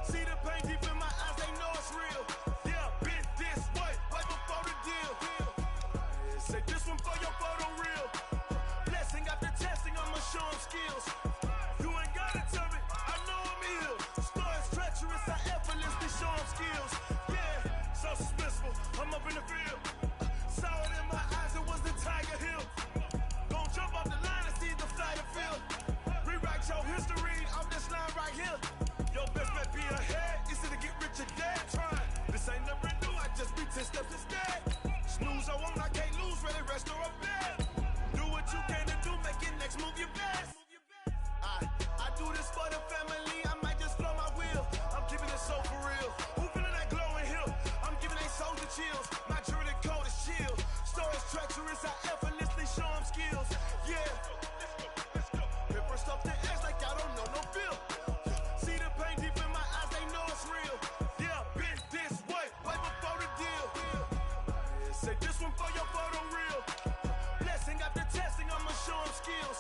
See the pain deep in my 10 steps instead. Snooze, I won't, I can't lose, really rest or a bed. Do what you can to do, make your next move your best. I do this for the family, I might just blow my wheel. I'm keeping it so for real. Who feeling that glowing hill? I'm giving they soldier chills. My jewelry cold is chill. Stories treacherous, I effortlessly show them skills. Yeah. Hit first off the edge like I don't know no feel. See the pain deep in my eyes, they know it's real. Yeah, been this way before the deal. Say this one for your photo real. Blessing after testing, I'ma show them skills.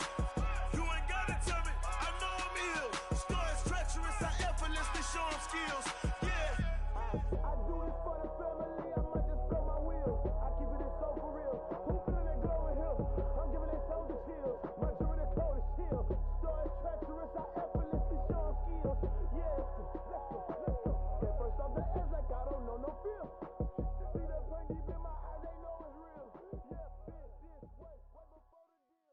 You ain't gotta tell me, I know I'm ill. Stories treacherous, I effortlessly show them skills. Yeah. I do this for the family, I might just blow my wheel. I keep it so for real. Who feeling that glowing hill? I'm giving they soldier chills. My jewelry cold is chill. Stories treacherous, I effortlessly show them skills. Yeah, let's go. Get first off the edge like I don't know no feel. See that pain deep in my eyes, they know it's real. Yeah, been this way before the deal.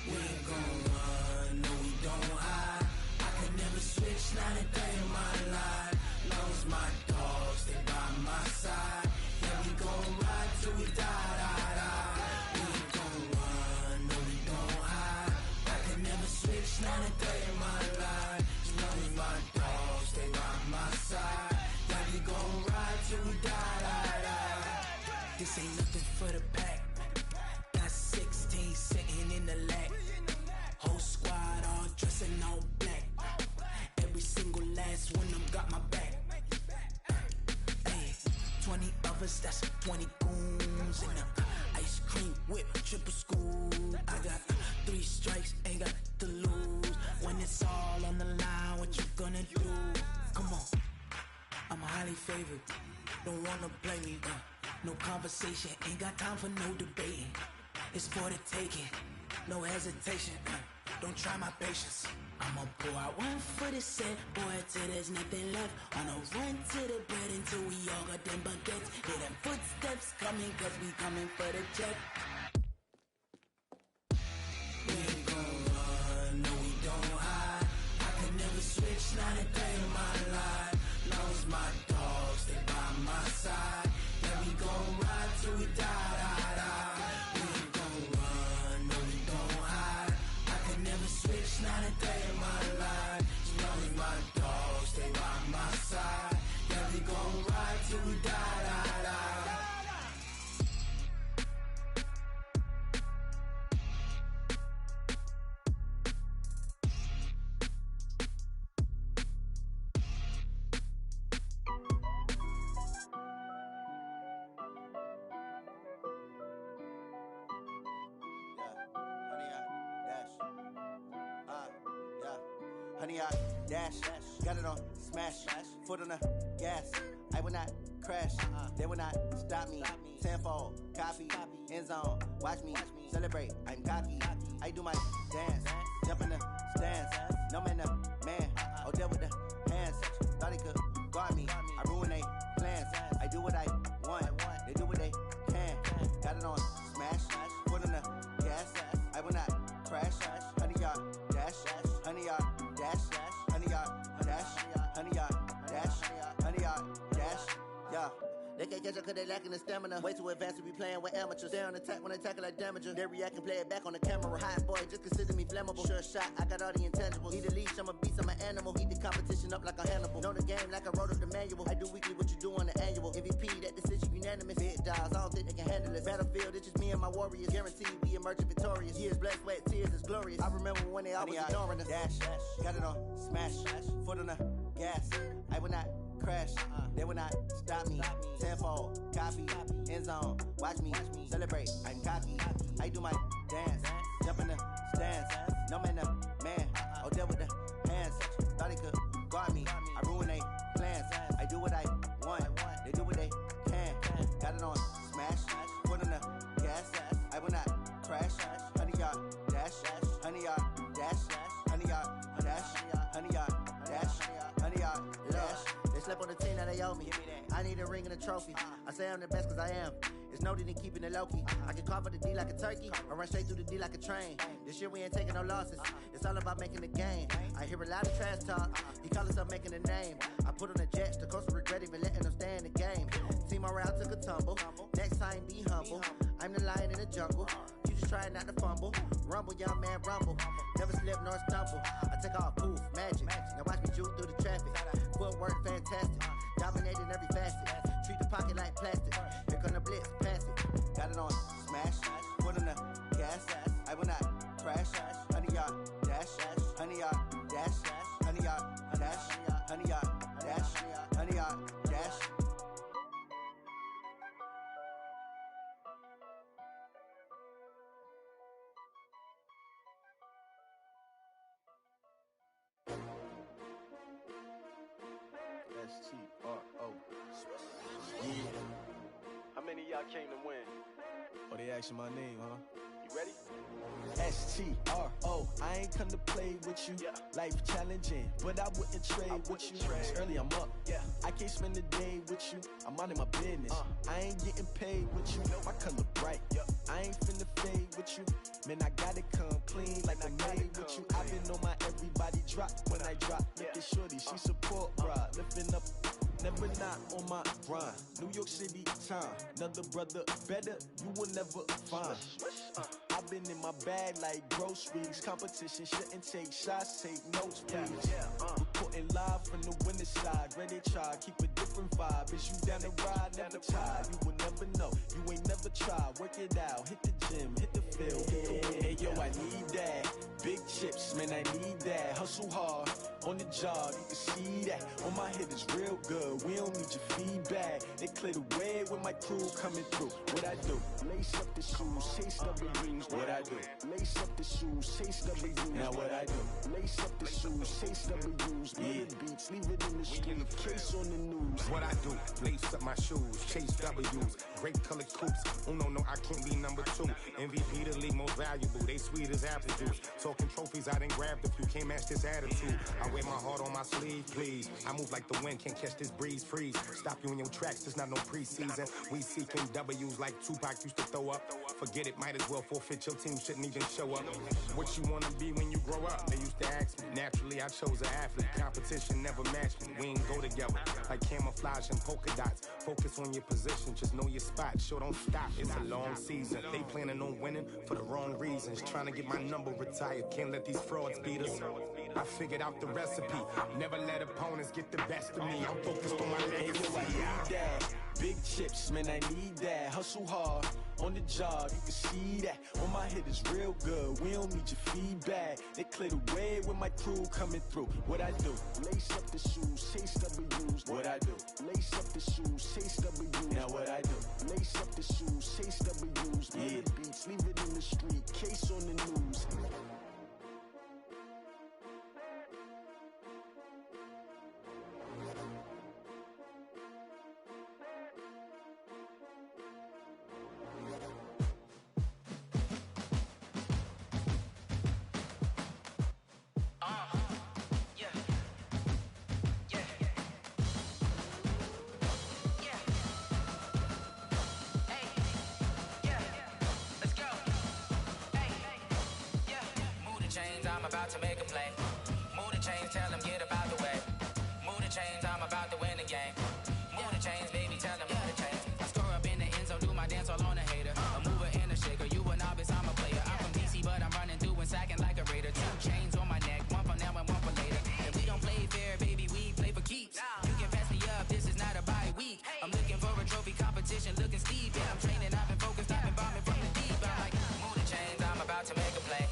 We ain't gon' run, no we don't hide. I could never switch, not a day in my life. Long as my dogs, they by my side. Yeah, we gon' ride till we die. We ain't gon' run, no we don't hide. I could never switch, not a day in my life. Long as my dogs, they by my side. Yeah, we gon' ride till we die. This ain't nothing for the pack. Got 16 sitting in the lap. Whole squad all dressing all black. Every single last one of them got my back. Hey, 20 of us, that's 20 goons. And ice cream whip, triple scoop. I got 3 strikes, ain't got to lose. When it's all on the line, what you gonna do? Come on, I'm highly favored. Don't wanna blame me, no conversation, ain't got time for no debating. It's for the taking, no hesitation. Don't try my patience. I'ma pour out one for the set, boy, till there's nothing left. On a run to the bed until we all got them baguettes. Hear them footsteps coming, cause we coming for the check. We ain't gon' run, no we don't hide. I could never switch, not a day in my life. Long as my dogs, they by my side. Yeah, we gon' ride till we die. We ain't gon' run, no we don't hide. I could never switch, not a day in my life. Long as my dogs, they by my side. Yeah, we gon' ride till we die. Honey, I dash, got it on smash, foot on the gas. I will not crash, they will not stop me. Tenfold, copy, end zone, watch me celebrate. I'm cocky, I do my dance, jump in the stands. No man, the man, oh there with the hands. Thought he could guard me, I ruin they plans. I do what I want, they do what they can. Got it on smash, foot on the gas. I will not crash, honey, y'all dash, honey, y'all dash, honey, y'all dash, honey, y'all dash, honey, y'all dash, yeah. They can't catch up cause they lacking the stamina. Way too advanced to be playing with amateurs. Stay on attack when they tackle like damager. They react and play it back on the camera. Hot boy, just consider me flammable. Sure shot, I got all the intangibles. Need a leash, I'm a beast, I'm an animal. Heat the competition up like a Hannibal. Know the game like I wrote up the manual. I do weekly what you do on the annual. MVP, that decision unanimous. Big dials, I don't think they can handle it. Battlefield, it's just me and my warriors. Guaranteed we emerging victorious. Years, blood, sweat, tears, it's glorious. I remember when they always ignoring us. Dash, got it on smash, foot on the gas. I will not crash, they will not stop me. Tenfold, copy, end zone, watch me celebrate. I'm cocky, I do my dance, jump in the stands. No man, the man, oh there with the hands. Thought he could guard me, I ruin they plans. I do what I want, they do what they can. Got it on smash, foot on the gas. I will not crash, honey, y'all dash, honey, y'all dash, honey, y'all dash, honey, y'all dash, honey, y'all dash. They slept on the team that they owe me. I need a ring and a trophy. I say I'm the best cause I am. It's Niggas know they ain't keeping it low-key. I can carve up the D like a turkey, or run straight through the D like a train. This year we ain't taking no losses. It's all about making the game. I hear a lot of trash talk. He call himself making a name. I put on the Jets, the coach will regret even letting them stay in the game. Team around took a tumble. Next time be humble. I'm the lion in the jungle. You just trying not to fumble. Rumble, young man, rumble. Never slip nor stumble. I take off, poof, magic. Now watch me juke through the traffic. Footwork fantastic. Dominating every facet. Treat the pocket like plastic. Here come the blitz, pass it. Got it on smash. Foot on the gas. I will not crash. 100-yard dash. 100-yard dash. 100-yard dash. 100-yard dash. 100-yard dash. S-T-R-O. Yeah. How many of y'all came to win? Oh, they asking my name, huh? You ready? S-T-R-O. I ain't come to play with you. Yeah. Life challenging, but I wouldn't trade with you. It's early, I'm up. Yeah. I can't spend the day with you. I'm minding my business. I ain't getting paid with you. My color bright. I ain't finna fade with you. Man, I gotta come clean like I made with you. I've been on my everybody drop when I drop. Look at shorty, she support, bruh. Lifting up, never not on my grind. New York City time. Another brother better, you will never find. I've been in my bag like groceries. Competition shouldn't take shots, take notes, please. Reporting live from the winning side. Ready to try, keep a different vibe. Is you down the ride, never tired. You will never know, you ain't never tried. Work it out, hit the gym, hit the field, hit the wind. Hey yo, I need that. Big chips, man, I need that. Hustle hard, on the job, you can see that. On my head is real good, we don't need your feedback. They clear the way with my crew coming through. What I do? Lace up the shoes, chase W's. What I do? Lace up the shoes, chase W's. Now what I do? Lace up the shoes, chase W's. Yeah. Beats, leave it in the street, case on the news. What I do? Lace up my shoes, chase W's. Great colored coops. Oh no, I can't be number 2. MVP the league most valuable. They sweet as apple juice. Talking trophies, I done grabbed a few. Can't match this attitude. I wear my heart on my sleeve, please. I move like the wind, can't catch this breeze, freeze. Stop you in your tracks, there's not no preseason. We seeking W's like Tupac used to throw up. Forget it, might as well forfeit. Your team shouldn't even show up. What you wanna be when you grow up? They used to ask me. Naturally, I chose an athlete. Competition never matched me. We ain't go together like camouflage and polka dots. Focus on your position, just know your spot. Sure, don't stop. It's a long season. They planning on winning for the wrong reasons. Trying to get my number retired. Can't let these frauds beat us. I figured out the recipe. Never let opponents get the best of me. I'm focused on my legacy. I need that. Big chips, man, I need that. Hustle hard, on the job, you can see that. On my head is real good, we don't need your feedback. They clear the way with my crew coming through. What I do? Lace up the shoes, chase W's. What I do? Lace up the shoes, chase W's. Now what I do? Lace up the shoes, chase W's. Yeah. Beats, leave it in the street, case on the news. I'm about to make a play. Move the chains, tell them get about the way. Move the chains, I'm about to win the game. Move the chains, baby, tell them move the chains. I score up in the end zone, do my dance all on a hater. A mover and a shaker, you a novice, I'm a player. I'm from DC, but I'm running through and sacking like a raider. 2 chains on my neck, one for now and one for later. And we don't play fair, baby, we play for keeps. You can pass me up, this is not a bye week. I'm looking for a trophy competition, looking steep. Yeah, I'm training, I've been focused, I've been bombing from the deep. I'm like, move the chains, I'm about to make a play.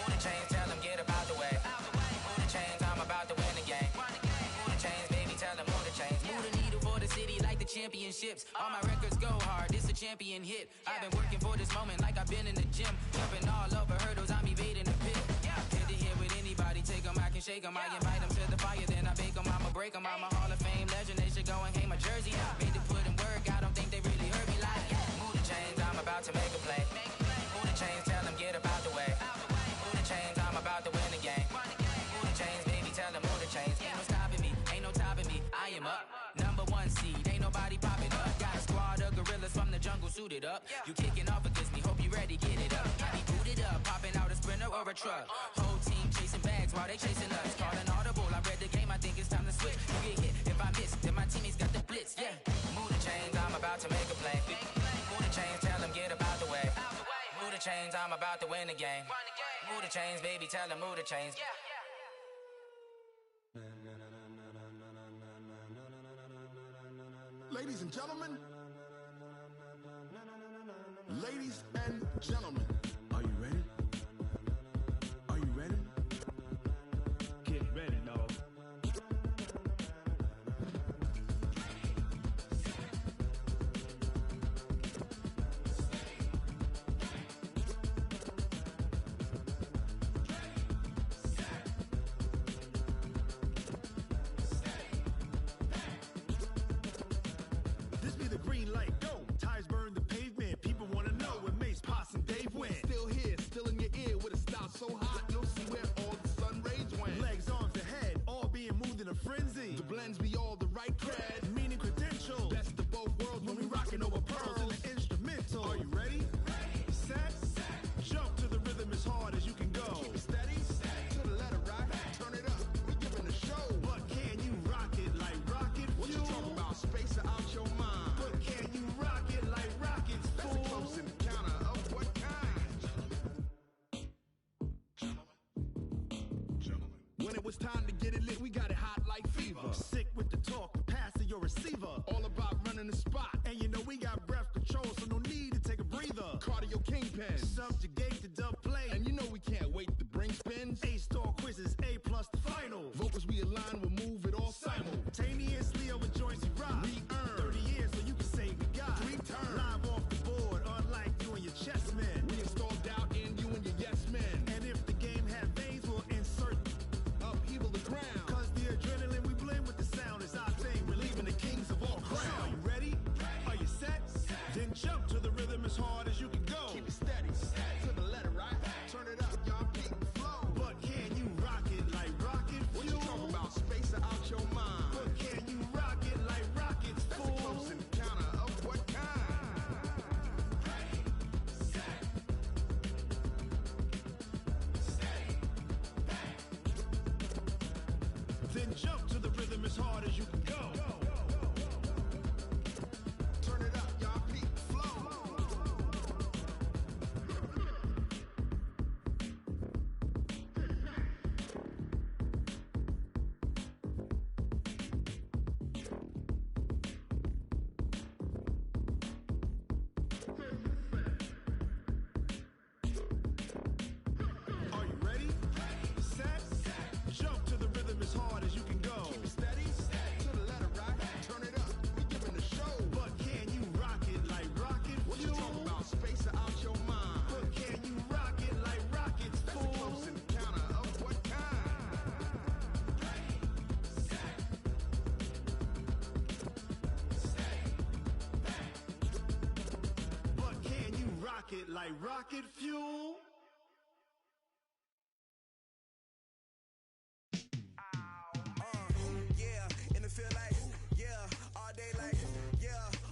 Move the chains, tell them get about the way. Move the chains, I'm about to win the game. Move the chains, baby, tell them move the chains. Move the needle for the city like the championships. All my records go hard, it's a champion hit. I've been working for this moment like I've been in the gym. Jumping all over hurdles, I'm evading the pit. Head to head with anybody, take them, I can shake them. I invite them to the fire, then I bake them, I'ma break them. I'm a Hall of Fame legend, they should go and hang my jersey. Made to put in work, I don't think they really heard me like, move the chains, I'm about to make a play. Move the chains, tell them get about the way. Move the chains, I'm about to win the game. Move the chains, baby, tell them move the chains. Ain't no stopping me, ain't no topping me, I am up. Number 1 seed, ain't nobody popping up. Got a squad of gorillas from the jungle, suited suited up. You kicking off against me, hope you ready, get it up. I be booted up, popping out a Sprinter or a truck. Whole team chasing bags while they chasing us. Calling audible, I read the game, I think it's time to switch. You get hit, if I miss, then my teammates got the blitz, yeah. Move the chains, I'm about to make a play. Move the chains, tell them get about the way. Move the chains, I'm about to win the game. Move the chains, baby, tell them move the chains. Ladies and gentlemen, ladies and gentlemen, are you ready? Are you ready? Get ready, dog. This be the green light, go. Tires burn the pavement. People want to know where Mace, Poss, and Dave went. Still here, still in your ear with a style so hot. No see where all the sun rays went. Legs, arms, and head, all being moved in a frenzy. The blends be all the right cred, meaning credentials. Best of both worlds when we rocking over pearls in the instrumental. Are you ready? Set, jump to the rhythm as hard as you can go. Keep it steady, to the letter right. Turn it up, we giving a show. But can you rock it like rocket fuel? What you talking about? Space out your mind. But can you rock it like rockets, fool? That's a close encounter of what kind? Gentlemen. When it was time to get it lit, we got it hot like fever. Sick with the talk, pass to your receiver. All about running the spot. And you know we got breath control, so no need to take a breather. Cardio kingpin, subjugate the dub play. And you know we can't wait to bring spins. A-star quizzes, A+ the final. Vocals we align, we'll move it all simultaneously over joints we rock. We earn 30 years, so you can say we got 3 turns. Live off the board, unlike you and your chess men. We install doubt in you and your yes men. And if the game had veins, we'll insert upheaval the ground. Cause the adrenaline we blend with the sound is our thing. We're leaving the kings of all crowns. So are you ready? Are you set? Then jump to the rhythm as hard as you can go. Keep it steady, to the letter right. Turn it up, y'all peak the flow. But can you rock it like rocket fuel? What you talking about? Space out your mind. But can you rock it like rockets, fool? That's a close encounter of what kind? Then jump to the rhythm as hard as you can go. Turn it up, y'all peak the flow. Are you ready? Set, jump to the rhythm as hard as you can go. Keep it steady, to the letter right. Turn it up, we giving a show. But can you rock it like rocket fuel? What you talking about? Space out your mind. But can you rock it like rockets, fool? That's a close encounter of what kind? But can you rock it like rocket fuel? Yeah, in the field like, yeah, all day like, yeah,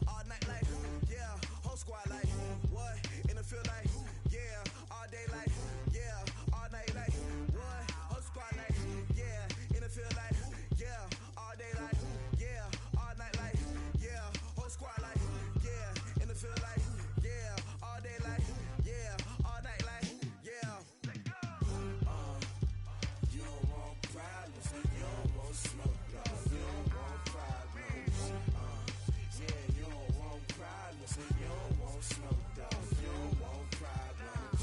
all night like, yeah, whole squad like, what? In the field like, yeah, all day like, yeah, all night like, what? Whole squad like, yeah, in the field like, yeah, all day like, yeah, all night like, yeah, whole squad like, yeah, in the field like, yeah, all day like, yeah, all night like, yeah. You don't want problems, you don't want smoke, dog. You don't want problems. Yeah, you don't want problems, you don't want smoke, dog. You don't want problems.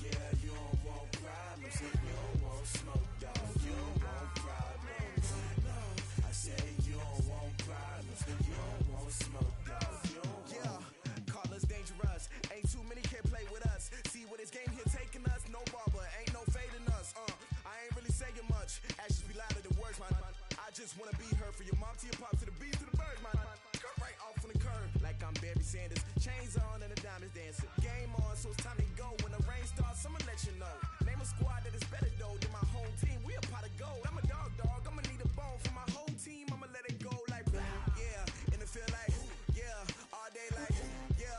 Yeah, you don't want problems, you don't want smoke, dog. You don't want problems. No, I say you don't want problems, you don't want smoke, dog. You don't want. Yeah, call us dangerous. Ain't too many can play with us. See what this game here taking us? No barber, ain't no fading us. I ain't really saying much. Actions be louder than words, man. I just wanna be heard from your mom to your pop to the beat to the bird, man. Cut right off on the curb, like I'm Barry Sanders. Chains on and the diamonds dancing. Game on, so it's time to go. When the rain starts, I'ma let you know. Name a squad that is better though than my home team. We a pot of gold. I'm a dog. I'ma need a bone for my whole team. I'ma let it go like, yeah, in the field like, yeah, all day like, yeah,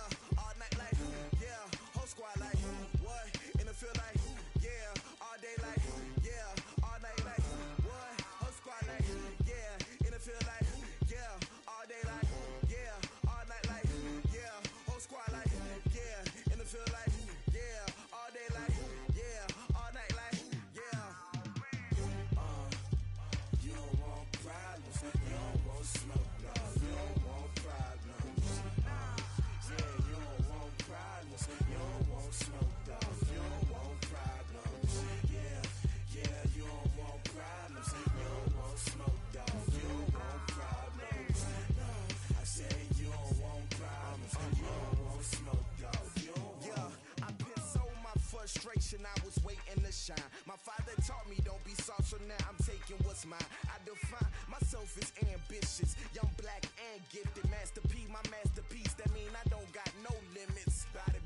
shine. My father taught me don't be soft, so now I'm taking what's mine. I define myself as ambitious, young, black, and gifted. Master P, my masterpiece, that mean I don't got no limits. Bout it,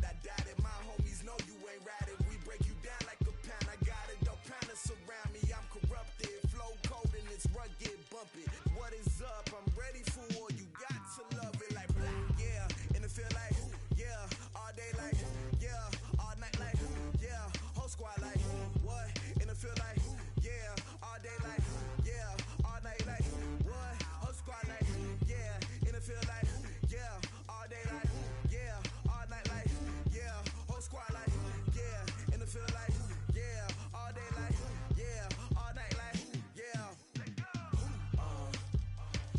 I doubt it. My homies know you ain't ratted. We break you down like a pound. I got it, don't pound us around me. I'm corrupted, flow cold and it's rugged, bumpy. What is up? I'm ready for war. You got to love it like black, yeah. And it feel like, yeah. All day like, yeah. All night like, yeah. Whole squad like, what? And it feel like, yeah. All day like, yeah. All night like, what? Whole squad like, yeah. And it feel like, yeah. All day like, yeah. All night like, yeah. Whole squad like, yeah. And it feel like, yeah. All day like, yeah. All night like, yeah.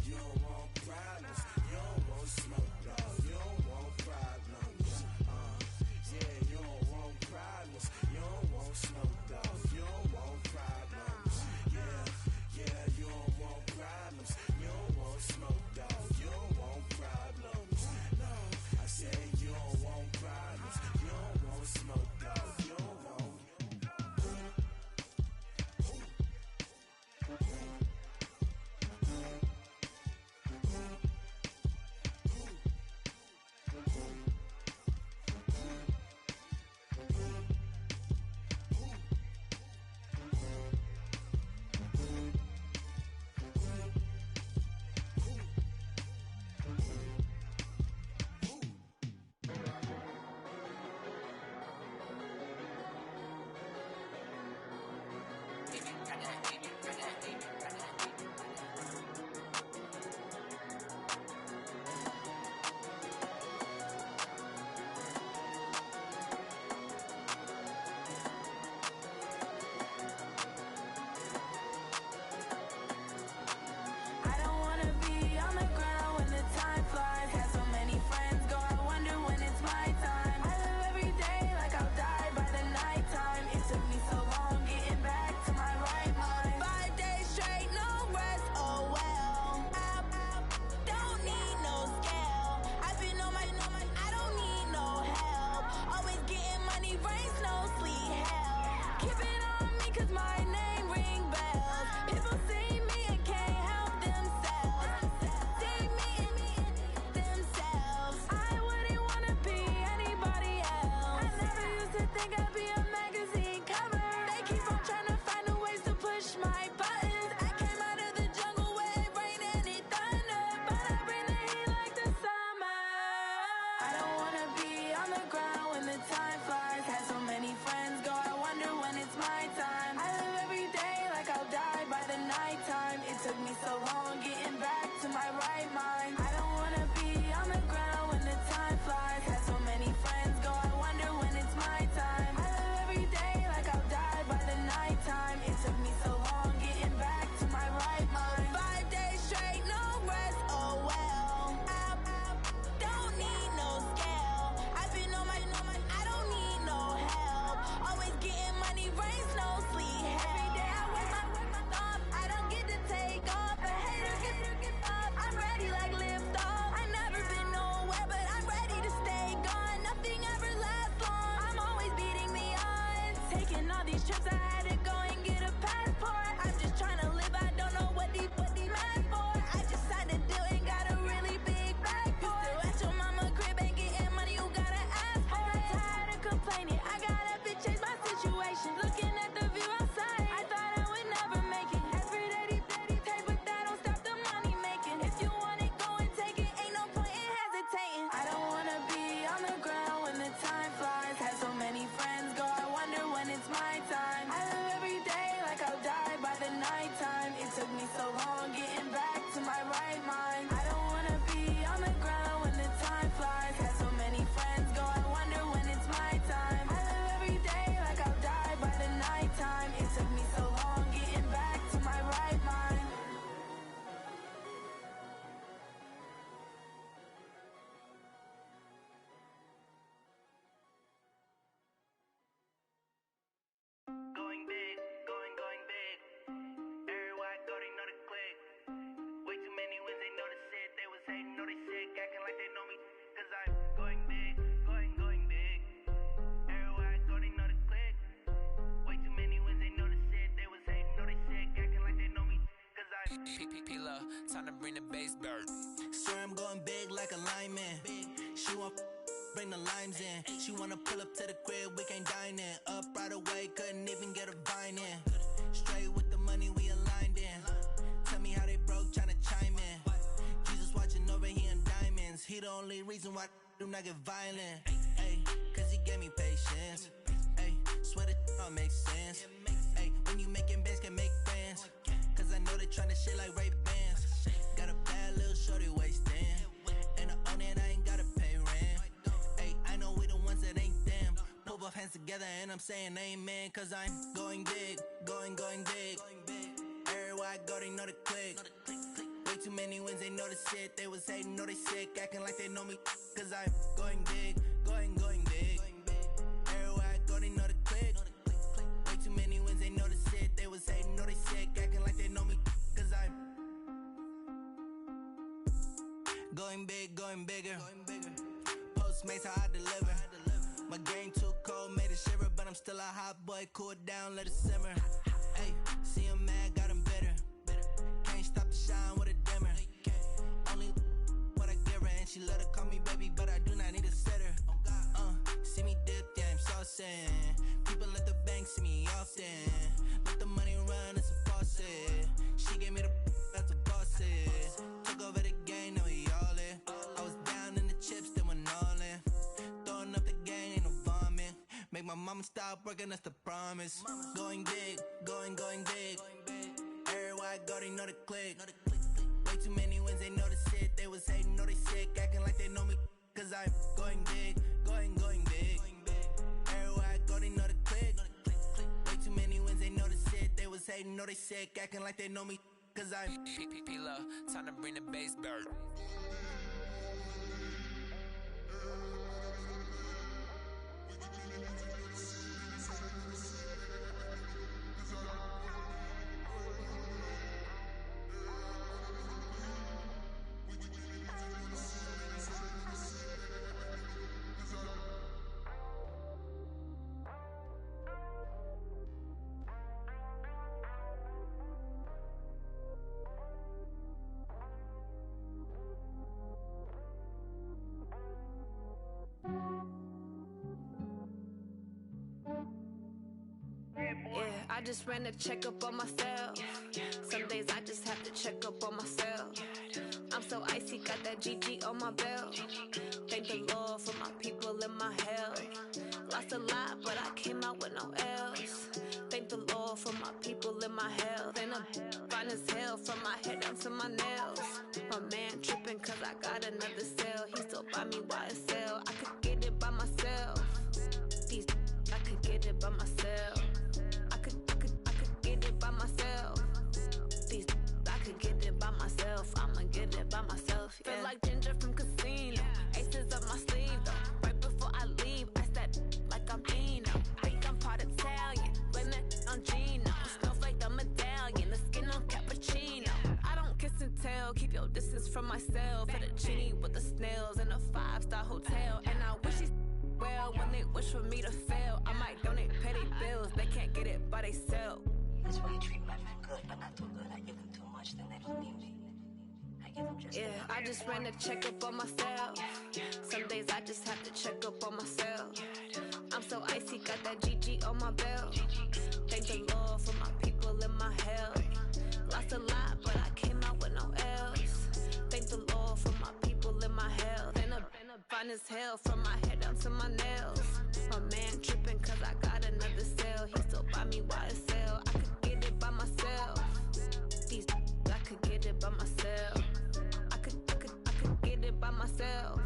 You don't want problems. You don't want smoke, dog. You don't want problems. Yeah, you don't want problems. You don't want smoke, dog. You don't want problems. Yeah, you don't want problems. You don't want smoke, dog. You don't want problems. No, I said you don't want problems. You don't want smoke, dog. You don't want. Everywhere I go, they know the click. Way P-P-P-Love, time to bring the bass bird. Swear I'm going big like a lineman. She want bring the limes in. She wanna pull up to the crib, we can't dine in. Up right away, couldn't even get a vine in. Straight with the money, we aligned in. Tell me how they broke, tryna chime in. Jesus watching over here in diamonds. He the only reason why I do not get violent. Ay, cause he gave me patience. Ay, swear that all makes sense. Ay, when you making bands, can make friends. Cause I know they tryna shit like Ray-Bans. Got a bad little shorty wasting. And I own it, I ain't gotta pay rent. Ay, I know we the ones that ain't them. Pull both hands together and I'm saying amen. Cause I'm going big, going big. Everywhere I go, they know the click. Way too many wins, they know the shit. They was hating, know they sick, acting like they know me. Cause I'm going big, going big. Everywhere I go, they know the click. Way too many wins, they know the shit. They was hating, know they sick, acting like they know me. Cause I'm going big, going bigger. Postmates, how I deliver. My game too cold, made it shiver. But I'm still a hot boy, cool it down, let it simmer. Hey, see him mad, got him bitter. Can't stop the shine with a dimmer. Only what I give her, and she love to call me baby, but I do not need a sitter. See me dip, yeah, I'm saucing. People at the bank see me often. Let the money run, it's a faucet. She gave me the that's a boss it. Took over the game, now we all in. I was down in the chips, then went all in. Throwing up the game, ain't no vomit. Make my mama stop working, that's the promise. Going big, going big. Everywhere I go, they know the click. Way too many wins, they know the shit. They was hating, know they sick, acting like they know me. Cause I'm going big, going big. Everywhere I go, they know the click. Way too many wins, they know the shit. They was hating, know they sick, acting like they know me. Cause I'm P-P-P-Love, time to bring the bass bird. Yeah, I just ran a checkup on myself. Some days I just have to check up on myself. I'm so icy, got that GG on my belt. Thank the Lord for my people and my health. Lost a lot, but I came out with no L's. Thank the Lord for my people and my health. And I'm fine as hell from my head down to my nails. My man tripping cause I got another cell. He still buy me YSL. I could get it by myself. These I could get it by myself. I could get it by myself. These I could get it by myself. I'ma get it by myself. Yeah. Feel like Ginger from Casino. Aces up my sleeve though. Right before I leave, I step like I'm Eno. Think I'm part Italian, blame that on Gino. Snowflake the medallion, the skin on cappuccino. I don't kiss and tell, keep your distance from myself. Fettuccine with the snails in a 5-star hotel. And I wish he's well when they wish for me to fail. I might donate petty bills, they can't get it by themselves. That's why you treat my friend good, but not too good. I give them too much, then they don't need me. I give them just yeah, I just ran a checkup on myself. Some days I just have to check up on myself. I'm so icy, got that GG on my belt. Thank the Lord for my people and my health. Lost a lot, but I came out with no L's. Thank the Lord for my people and my health. And I'm fine as hell from my head down to my nails. My man tripping cause I got another cell. He still buy me YSL. I could get it by myself. These I could get it by myself. I could get it by myself.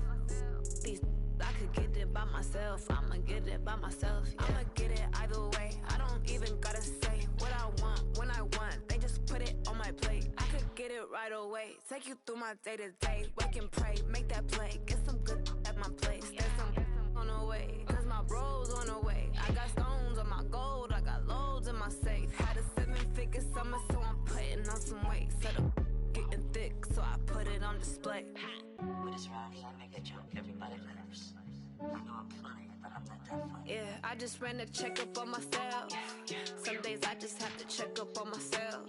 These I could get it by myself. I'ma get it by myself. Yeah. I'ma get it either way. I don't even gotta say what I want when I want. They just put it on my plate. I could get it right away. Take you through my day to day. Wake and pray, make that play. Get some good at my place. There's some on the way. Cause my bro's on the way. I got stones on my gold. I got loads in my safe. Had a 7-figure summer, so I'm putting on some weight. Set up getting thick, so I put it on display. With this round, I make a joke. Everybody laughs. I know I'm funny, but I'm not that funny. Yeah, I I just ran a checkup on myself. Some days I just have to check up on myself.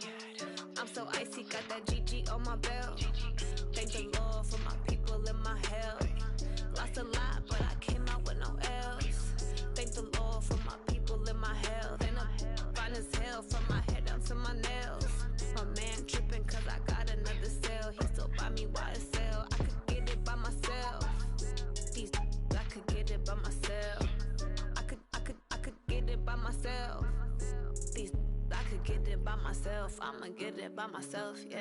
I'm so icy, got that GG on my belt. Thank the Lord for my people and my health. Lost a lot, but I came out with no else. Thank the Lord for my people and my health. And I'm fine as hell from my head down to my nails. My man tripping cause I got another cell. He still buy me YSL. I could get it by myself. These I could get it by myself. I could get it by myself. These I could get it by myself. I'ma get it by myself, yeah.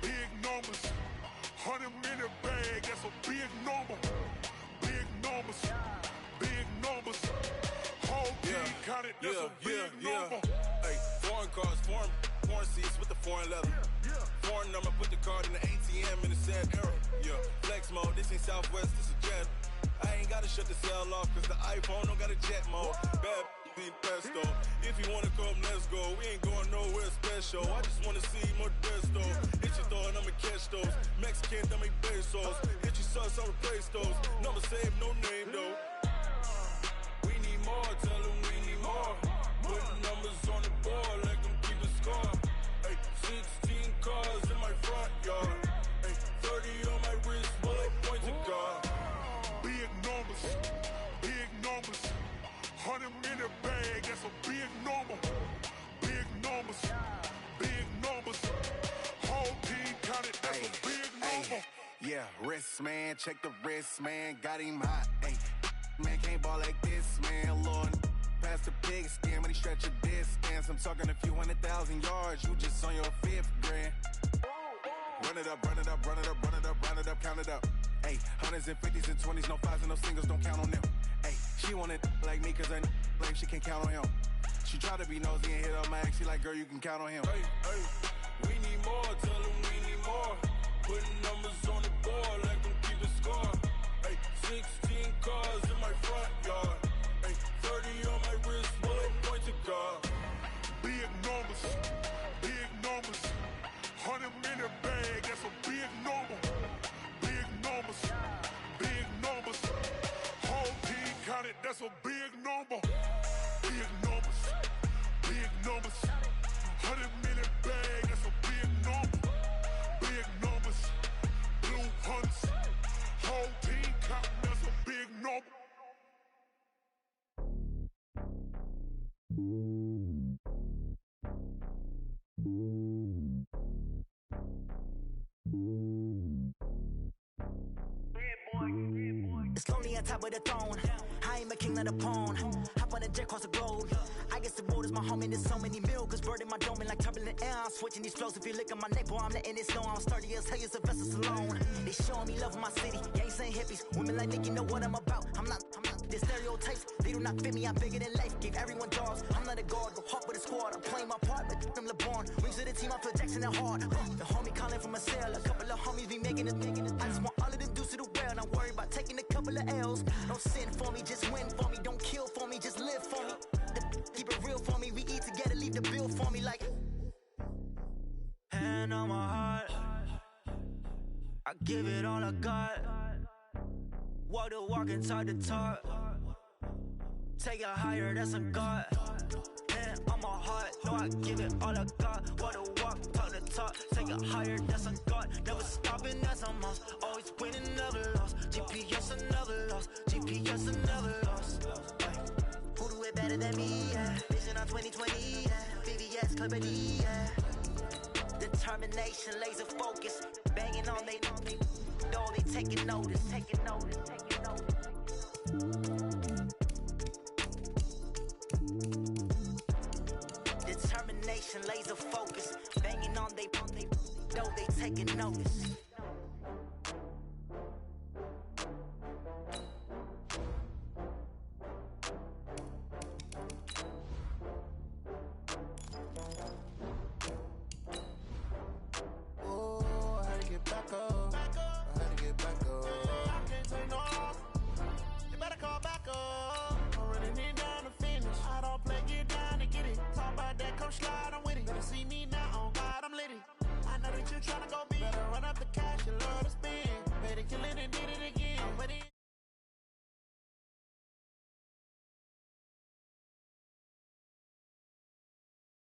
Big numbers, 100-minute bag, that's a big number. Big numbers, whole team counted, that's a big number. Hey, foreign cars, foreign seats with the foreign leather. Foreign number, put the card in the ATM in the sad era. Yeah, flex mode, this ain't Southwest, this is Jet. I ain't gotta shut the cell off, cause the iPhone don't got a jet mode. Bad need pesto. If you wanna come, let's go. We ain't going nowhere special. I just wanna see more desto. Hit your throw and I'ma catch those. Mexican, dummy pesos. Hit your sus, I'll replace those. Number save, no name though. We need more, tell them we need more. Putting numbers on the board, like them keep a score. Hey, 16 cars in my front yard. Hey, 30 on my wrist, bullet point to God. Big numbers, 100-minute bag, that's a big number. Big numbers, whole team counted, that's a big number. Yeah, wrist man, check the wrist man, got him hot. Ay, man can't ball like this, man. Lord, past the pig skin when he stretch a distance. I'm talking a few 100,000 yards, you just on your 5th grand. Run it up, count it up. Ay, hundreds and 50s and 20s, no 5s and no singles, don't count on them. Ay, she want it like me cause her like she can't count on him. She try to be nosy and hit up my ex, she like, girl, you can count on him. Hey, we need more, tell them we need more. Putting numbers on the board, like them keep a score. Hey, 16 cars in my front yard. Hey, 30 on my wrist, bullet point to God. Big numbers, 100-minute bag, that's a big number. Big numbers, whole team counted, that's a big number. Big numbers, 100-minute bag, that's a big number. Big numbers, blue hunts, whole team counting, that's a big number. It's lonely on top of the throne. I ain't a king of the pawn. Hop on a jet across the globe. I guess the road is my home and there's so many milkers burning my dome like turbulent air. I'm switching these flows. If you look at my neck, boy, I'm letting it snow. I'm sturdy as hell, it's a vessel alone. They showing me love in my city. Gangs ain't hippies. Women like Nick, you know what I'm about. I'm not the stereotypes. They do not fit me. I'm bigger than life. Gave everyone dogs. I'm not a guard. Go hard with a squad. I'm playing my part, but I'm LeBron. Wings of the team, I feel Jackson and hard. The homie calling from a cell. A couple of homies be making it. I just want all of them dudes to the well. Not worry about taking a couple of L's. Don't sin for me, just win for me. Don't kill for me, just live for me. Keep it real for me. We eat together, leave the bill for me like. Hand on my heart, I give it all I got. Walk the walk and talk the talk. Take it higher, that's a God. Hand on my heart, no, I give it all I got. Walk the walk, talk the talk. Take it higher, that's a God. Never stopping, that's a must. Always winning, never lost. GPS, I never lost. GPS, I never lost. Who do it better than me? Yeah. Vision on 2020. Yeah. VVS, Clippity. Yeah. Determination, laser focus. Banging on they door, they taking notice. Taking notice. Determination, laser focus. Banging on they door, they taking notice. ridiculous and did it again.